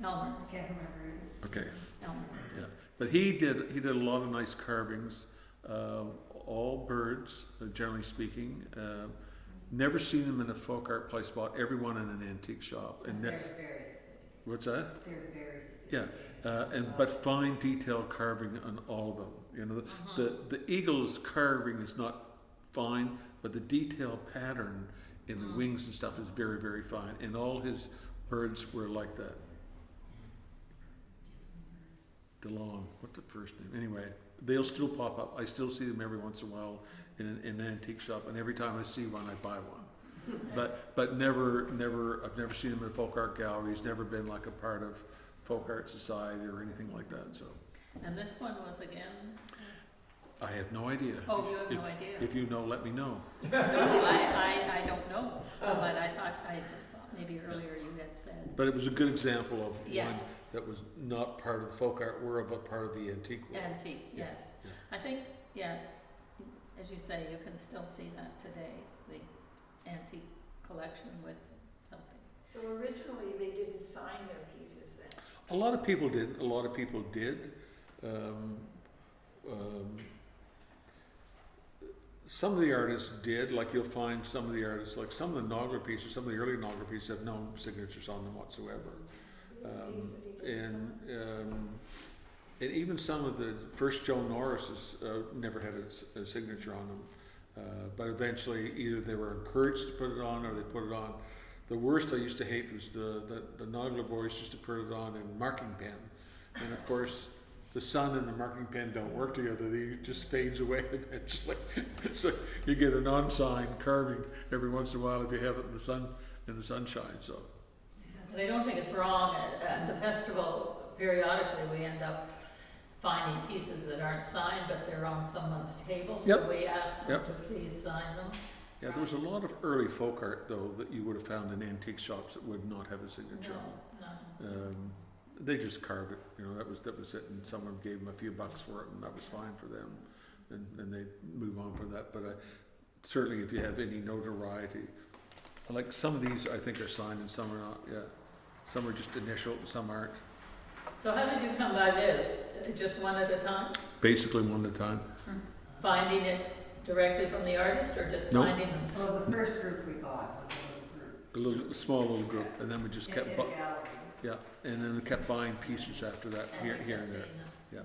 Elmer. I can't remember. Okay. Elmer. Yeah. But he did a lot of nice carvings. All birds, generally speaking. Never seen them in a folk art place. Bought every one in an antique shop. And Very sophisticated. what's that? They're very sophisticated. Yeah. But fine detailed carving on all of them. You know, the eagle's carving is not fine, but the detail pattern in the wings and stuff is very, very fine. And all his birds were like that. DeLong, what's the first name? Anyway, they'll still pop up. I still see them every once in a while in an antique shop, and every time I see one, I buy one. But never, I've never seen them in folk art galleries. Never been like a part of folk art society or anything like that. So. And this one was again? I have no idea. Oh, you have no If- idea? If you know, let me know. No, I don't know, but I just thought maybe earlier you had said. But it was a good example of Yes. one that was not part of the folk art world, but part of the antique world. Antique, Yeah, yes. yeah. I think, yes, as you say, you can still see that today, the antique collection with something. So originally, they didn't sign their pieces then? A lot of people did. A lot of people did. Um, some of the artists did, like you'll find some of the artists, like some of the Nogler pieces, some of the early Nogler pieces have no signatures on them whatsoever. And even some of the first Joe Norris's never had a signature on them. But eventually either they were encouraged to put it on or they put it on. The worst I used to hate was the Nogler boys used to put it on in marking pen. And of course, the sun and the marking pen don't work together. They just fades away eventually. So you get an unsigned carving every once in a while if you have it in the sunshine. So And I don't think it's wrong, at the festival, periodically, we end up finding pieces that aren't signed, but they're on someone's table, so Yep. we ask them Yep. to please sign them. yeah, there was a lot of early folk art though that you would have found in antique shops that would not have a signature on. No. They just carved it, that was it, and someone gave them a few bucks for it, and that was fine for them, and they move on from that. But certainly, if you have any notoriety, like some of these, I think are signed and some are not. Yeah, some are just initial, and some aren't. So how did you come by this? Just one at a time? Basically, one at a time. Finding it directly from the artist, or just Nope. finding them? Well, the first group we bought was a little group Small little group, and then we just in kept, a gallery. and then we kept buying pieces after that, here and there. Yeah.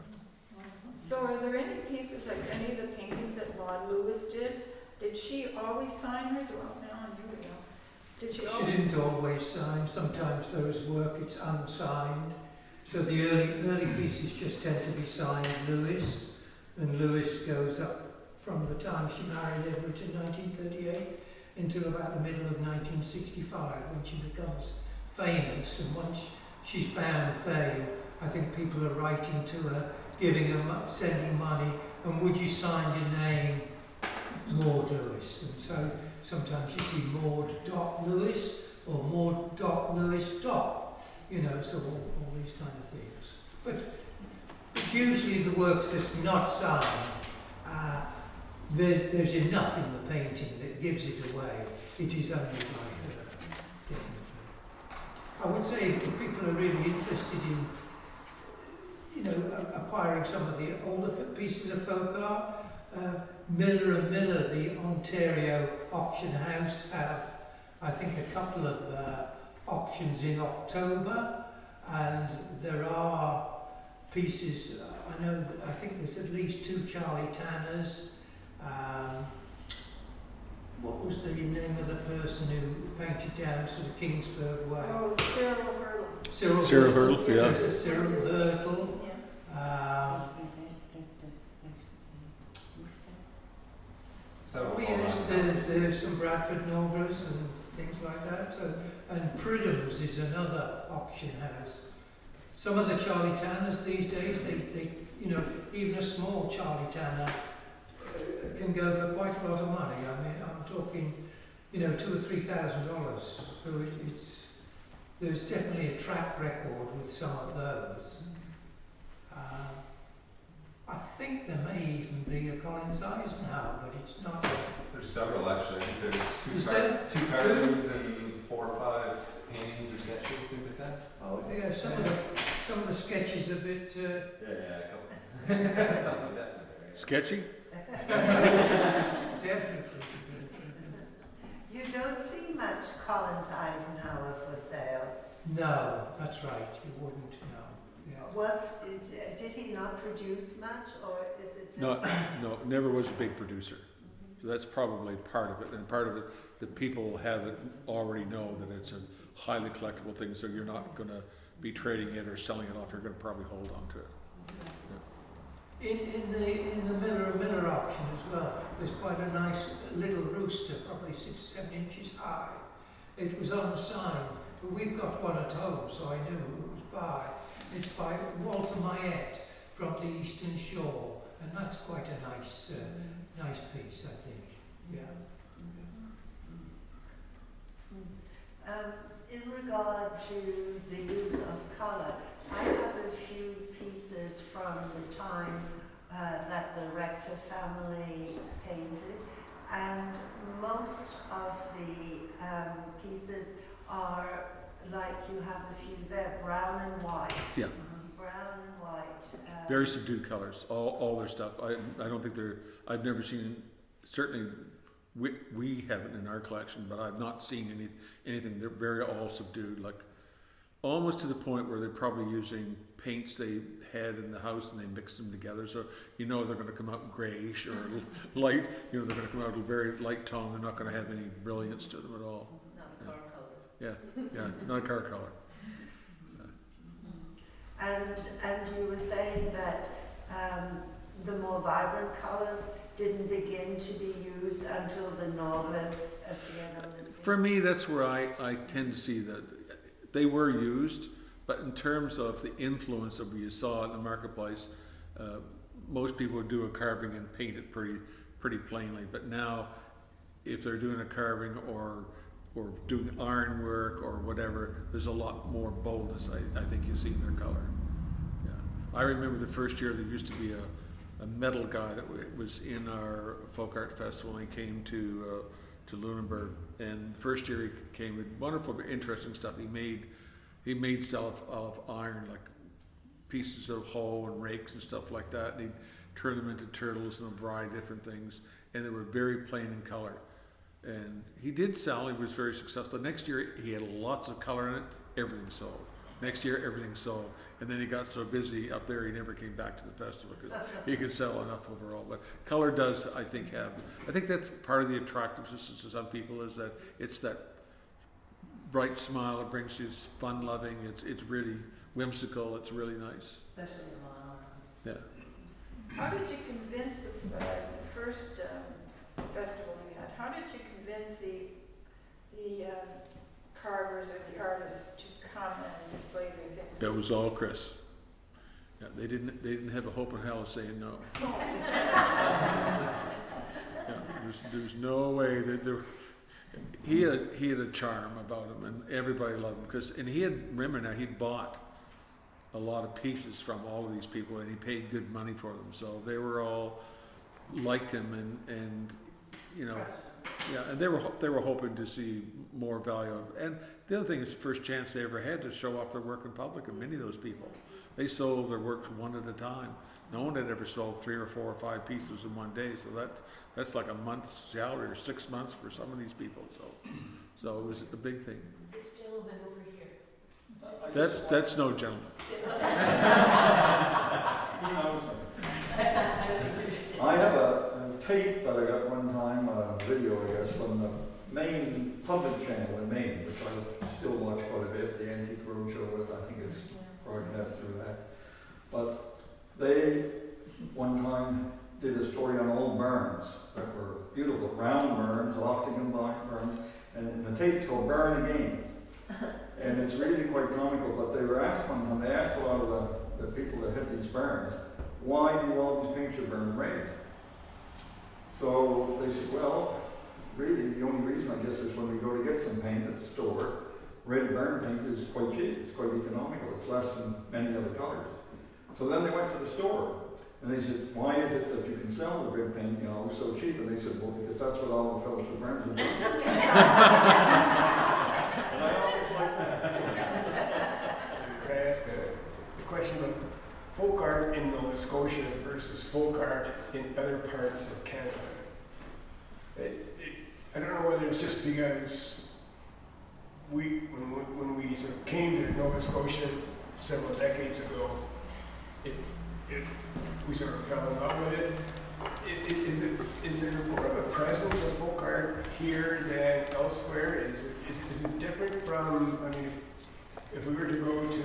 So are there any pieces, like any of the paintings that Maud Lewis did she always sign hers? Well, now I'm new, did she She always? didn't always sign. Sometimes there is work it's unsigned. So the early pieces just tend to be signed Lewis, and Lewis goes up from the time she married Edward in 1938 until about the middle of 1965 when she becomes famous. And once she's found fame, I think people are writing to her, giving her, sending money, and would you sign your name, Maud Lewis? And so sometimes you see Maud.Lewis or Maud.Lewis. So all these kind of things. But usually the work that's not signed, there's enough in the painting that gives it away. It is only by her, definitely. I would say if people are really interested in, acquiring some of the older pieces of folk art, Miller and Miller, the Ontario auction house, have, I think, a couple of auctions in October, and there are pieces, I think there's at least 2 Charlie Tanners. What was the name of the person who painted down sort of Kingsburg way? Oh, Cyril Hurley. Cyril Hurley, yeah. There's a Cyril Hurley. Yeah. So There's some Bradford Noblers and things like that. And Pridham's is another auction house. Some of the Charlie Tanners these days, they even a small Charlie Tanner can go for quite a lot of money. I mean, I'm talking, $2,000 or $3,000. So there's definitely a track record with some of those. I think there may even be a Colin size now, but it's not. there's several actually. I think there's Is there? two carvings and 4 or 5 paintings or sketches, things like that. Oh yeah, some of the sketches a bit. Yeah, a couple. Something like that. Sketchy? Definitely. You don't see much Collins Eisenhower for sale. No, that's right. You wouldn't know. Yeah. Did he not produce much, or is it just? No, never was a big producer. So that's probably part of it, and part of it that people have it already know that it's a highly collectible thing. So you're not going to be trading it or selling it off. You're going to probably hold on to it. In the Miller auction as well, there's quite a nice little rooster, probably 6 or 7 inches high. It was unsigned, but we've got one at home, so I knew who it was by. It's by Walter Mayette from the Eastern Shore, and that's quite a nice, nice piece, I think. Yeah. In regard to the use of colour, I have a few pieces from the time that the Rector family painted, and most of the pieces are like you have a few there, brown and white. Yeah. Brown and white. Very subdued colors, all their stuff. I don't think I've never seen, certainly we haven't in our collection, but I've not seen anything. They're very all subdued, like almost to the point where they're probably using paints they had in the house and they mix them together. So they're going to come out grayish or light. They're going to come out a very light tone. They're not going to have any brilliance to them at all. Not car color. Yeah, not car color. And you were saying that the more vibrant colours didn't begin to be used until the novelists appeared on the scene. For me, that's where I tend to see that they were used, but in terms of the influence of what you saw in the marketplace, most people would do a carving and paint it pretty plainly. But now, if they're doing a carving or doing iron work or whatever, there's a lot more boldness I think you see in their color. Yeah, I remember the first year there used to be a metal guy that was in our folk art festival, and he came to Lunenburg, and the first year he came with wonderful, interesting stuff. He made stuff out of iron, like pieces of hoe and rakes and stuff like that, and he'd turn them into turtles and a variety of different things, and they were very plain in color. And he did sell, he was very successful. Next year he had lots of color in it, everything sold. Next year everything sold. And then he got so busy up there he never came back to the festival because he could sell enough overall. But color does, I think that's part of the attractiveness to some people, is that it's that bright smile, it brings you, it's fun loving, it's really whimsical, it's really nice. Especially in Long Island. Yeah. How did you convince the first festival you had? How did you convince the carvers or the artists to come and display their things? That was all Chris. Yeah, they didn't have a hope in hell of saying no. Yeah, there's no way that there. He had a charm about him, and everybody loved him and he'd bought a lot of pieces from all of these people, and he paid good money for them, so they were all liked him, and yeah, and they were hoping to see more value. And the other thing is the first chance they ever had to show off their work in public, and many of those people, they sold their works one at a time. No one had ever sold 3 or 4 or 5 pieces in one day, so that's like a month's salary or 6 months for some of these people. So it was a big thing. This gentleman over here. That's no gentleman. I have a tape that I got one time, a video I guess, from the main public channel in Maine, which I still watch quite a bit, the Antique Roadshow, I think it's broadcast through that. But they, one time, did a story on old barns that were beautiful, round barns, octagon barns, and the tape's called Barn Again. And it's really quite comical, but they were asked one time, they asked a lot of the people that had these barns, why do you always paint your barn red? So they said, well, really the only reason I guess is when we go to get some paint at the store, red barn paint is quite cheap, it's quite economical, it's less than many other colors. So then they went to the store, and they said, why is it that you can sell the red paint, so cheap? And they said, well, because that's what all the fellows with barns are doing. And I always like that. Could I ask a question about folk art in Nova Scotia versus folk art in other parts of Canada? I don't know whether it's just because when we sort of came to Nova Scotia several decades ago, we sort of fell in love with it. Is there more of a presence of folk art here than elsewhere? Is it different from, if we were to go to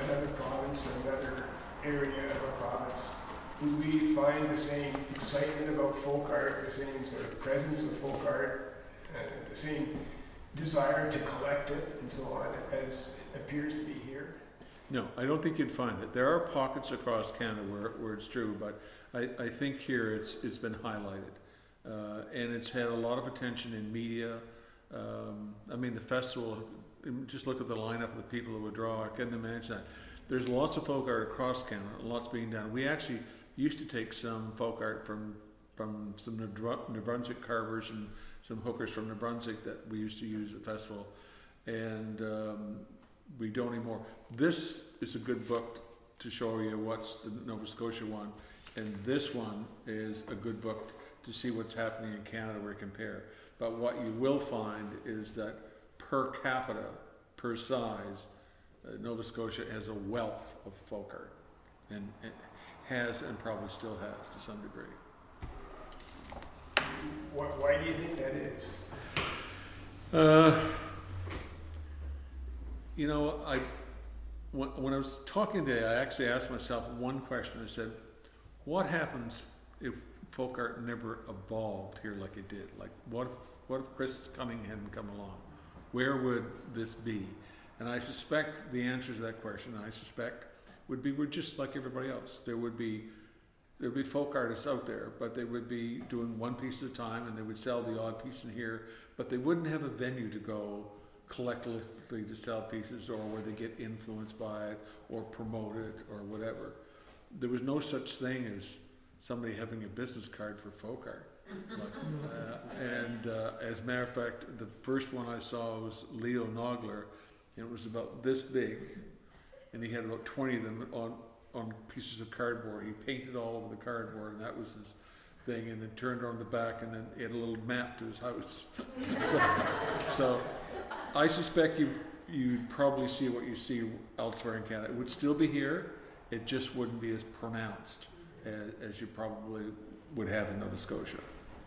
another province or another area of a province, would we find the same excitement about folk art, the same sort of presence of folk art, the same desire to collect it and so on as appears to be here? No, I don't think you'd find it. There are pockets across Canada where it's true, but I think here it's been highlighted. And it's had a lot of attention in media. I mean, the festival, just look at the lineup of the people that would draw. I couldn't imagine that. There's lots of folk art across Canada, lots being done. We actually used to take some folk art from some New Brunswick carvers and some hookers from New Brunswick that we used to use at the festival. And we don't anymore. This is a good book to show you what's the Nova Scotia one, and this one is a good book to see what's happening in Canada where you compare. But what you will find is that per capita, per size, Nova Scotia has a wealth of folk art, and it has and probably still has to some degree. Why do you think that is? You know, when I was talking today, I actually asked myself one question. I said, what happens if folk art never evolved here like it did? Like, what if Chris Cumming hadn't come along? Where would this be? And I suspect the answer to that question, would be we're just like everybody else. There'd be folk artists out there, but they would be doing one piece at a time, and they would sell the odd piece in here, but they wouldn't have a venue to go collectively to sell pieces, or where they get influenced by it or promote it or whatever. There was no such thing as somebody having a business card for folk art. As a matter of fact, the first one I saw was Leo Nogler, and it was about this big, and he had about 20 of them on pieces of cardboard. He painted all over the cardboard, and that was his thing, and then turned on the back, and then he had a little map to his house. so I suspect you'd probably see what you see elsewhere in Canada. It would still be here, it just wouldn't be as pronounced as you probably would have in Nova Scotia.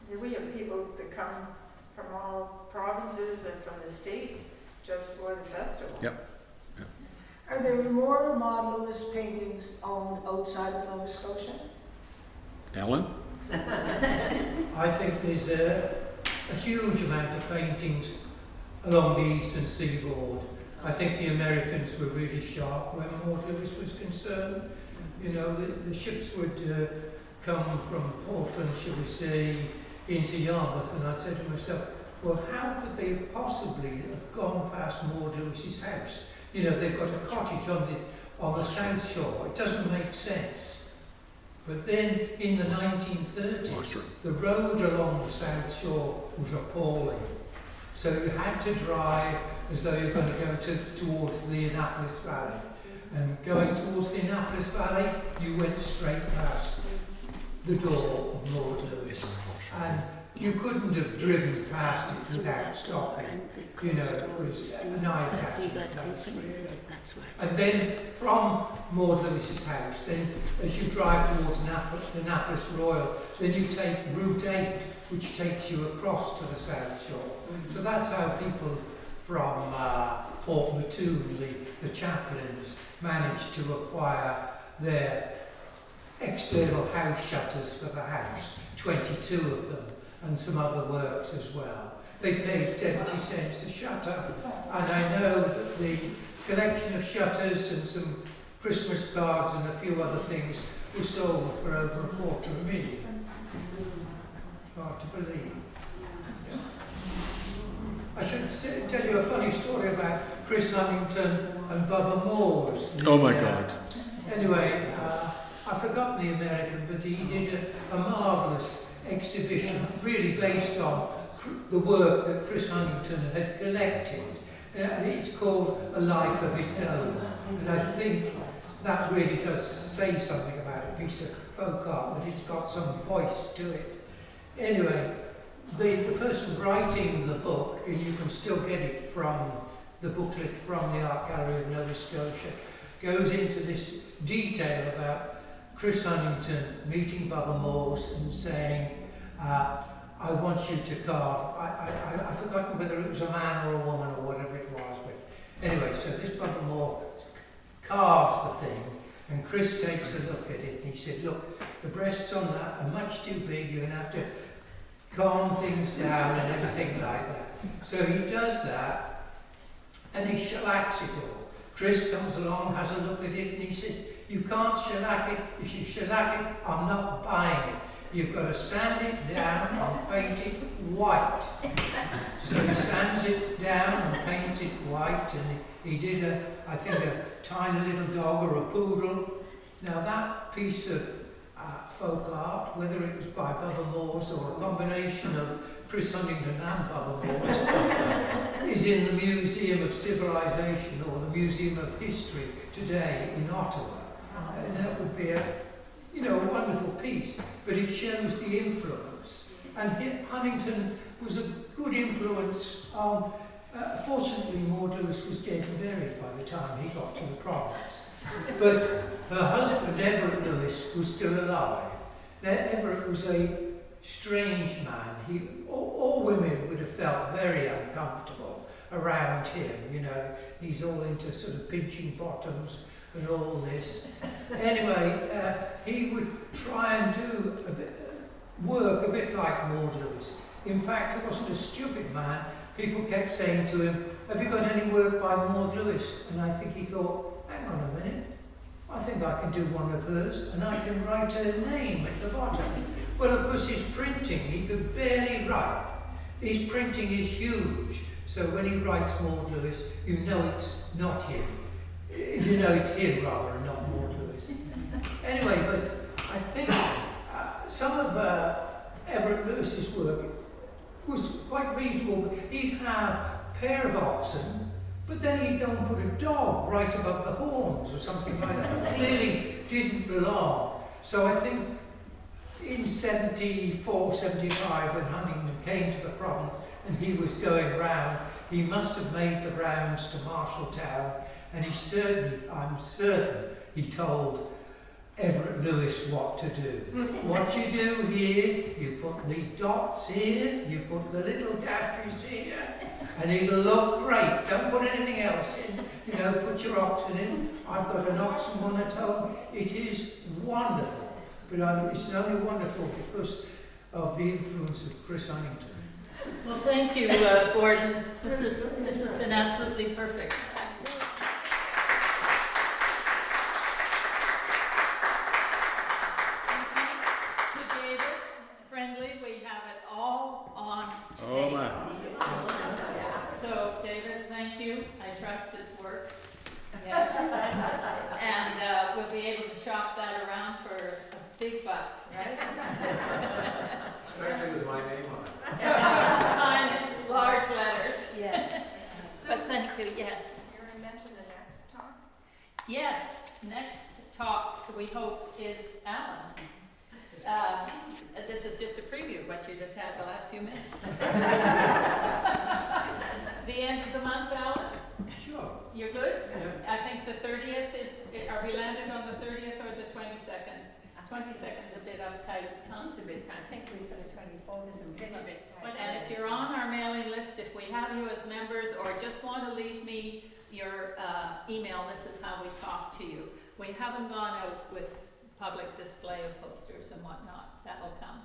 Yeah, we have people that come from all provinces and from the states just for the festival. Yep. Are there more modelist paintings owned outside of Nova Scotia? Ellen? I think there's a huge amount of paintings along the eastern seaboard. I think the Americans were really sharp when Maud Lewis was concerned. You know, the ships would come from Portland, shall we say, into Yarmouth, and I'd say to myself, well, how could they possibly have gone past Maud Lewis's house? You know, they've got a cottage on the South Shore. It doesn't make sense. But then in the 1930s, the road along the South Shore was appalling. So you had to drive as though you're going to go towards the Annapolis Valley. And going towards the Annapolis Valley, you went straight past the door of Maud Lewis. And you couldn't have driven past it without stopping. You know, it was an eye-catching place, really. And then from Maud Lewis's house, then as you drive towards Annapolis Royal, then you take Route 8, which takes you across to the South Shore. So that's how people from Port Mattoon, the chaplains, managed to acquire their external house shutters for the house, 22 of them, and some other works as well. They paid 70 cents a shutter, and I know that the collection of shutters and some Christmas cards and a few other things were sold for over $250,000. Hard to believe. I should tell you a funny story about Chris Huntington and Bubba Moores. Oh my God. Anyway, I've forgotten the American, but he did a marvellous exhibition really based on the work that Chris Huntington had collected. It's called A Life of Its Own, and I think that really does say something about a piece of folk art, that it's got some voice to it. Anyway, the person writing the book, and you can still get it from the booklet from the Art Gallery of Nova Scotia, goes into this detail about Chris Huntington meeting Bubba Moores and saying, I want you to carve, I've forgotten whether it was a man or a woman or whatever it was, but anyway, so this Bubba Moore carves the thing, and Chris takes a look at it, and he said, look, the breasts on that are much too big, you're going to have to calm things down and everything like that. So he does that, and he shellacks it all. Chris comes along, has a look at it, and he said, you can't shellac it. If you shellac it, I'm not buying it. You've got to sand it down and paint it white. So he sands it down and paints it white, and he did I think a tiny little dog or a poodle. Now that piece of folk art, whether it was by Bubba Moores or a combination of Chris Huntington and Bubba Moores, is in the Museum of Civilization or the Museum of History today in Ottawa. And that would be a wonderful piece, but it shows the influence. And Huntington was a good influence on, fortunately Maud Lewis was dead and buried by the time he got to the province. But her husband, Everett Lewis, was still alive. Now, Everett was a strange man. All women would have felt very uncomfortable around him, He's all into sort of pinching bottoms and all this. Anyway, he would try and do work a bit like Maud Lewis. In fact, he wasn't a stupid man. People kept saying to him, have you got any work by Maud Lewis? And I think he thought, hang on a minute, I think I can do one of hers and I can write her name at the bottom. Well, of course, his printing, he could barely write. His printing is huge, so when he writes Maud Lewis, you know it's not him. You know it's him rather, and not Maud Lewis. Anyway, but I think some of Everett Lewis's work was quite reasonable. He'd have a pair of oxen, but then he'd go and put a dog right above the horns or something like that. It clearly didn't belong. So I think in 74, 75, when Huntington came to the province and he was going round, he must have made the rounds to Marshalltown, and I'm certain he told Everett Lewis what to do. What you do here, you put the dots here, you put the little dashes here, and it'll look great. Don't put anything else in. Put your oxen in. I've got an oxen one at home. It is wonderful. But it's only wonderful because of the influence of Chris Huntington. Well, thank you, Gordon. This has been absolutely perfect. We have it all on tape. Oh my. So, David, thank you. I trust its work. Yes. And we'll be able to shop that around for big bucks, right? Especially with my name on it. And sign it, large letters. Yes. But thank you, yes. You're going to mention the next talk? Yes, next talk we hope is Alan. This is just a preview of what you just had the last few minutes. The end of the month, Alan? Sure. You're good? Yeah. I think the 30th is, are we landed on the 30th or the 22nd? 22nd's a bit uptight, huh? It's a bit tight. I think we said the 24th is a bit tight. And if you're on our mailing list, if we have you as members or just want to leave me your email, this is how we talk to you. We haven't gone out with public display of posters and whatnot. That will come.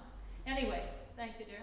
Anyway, thank you, dear.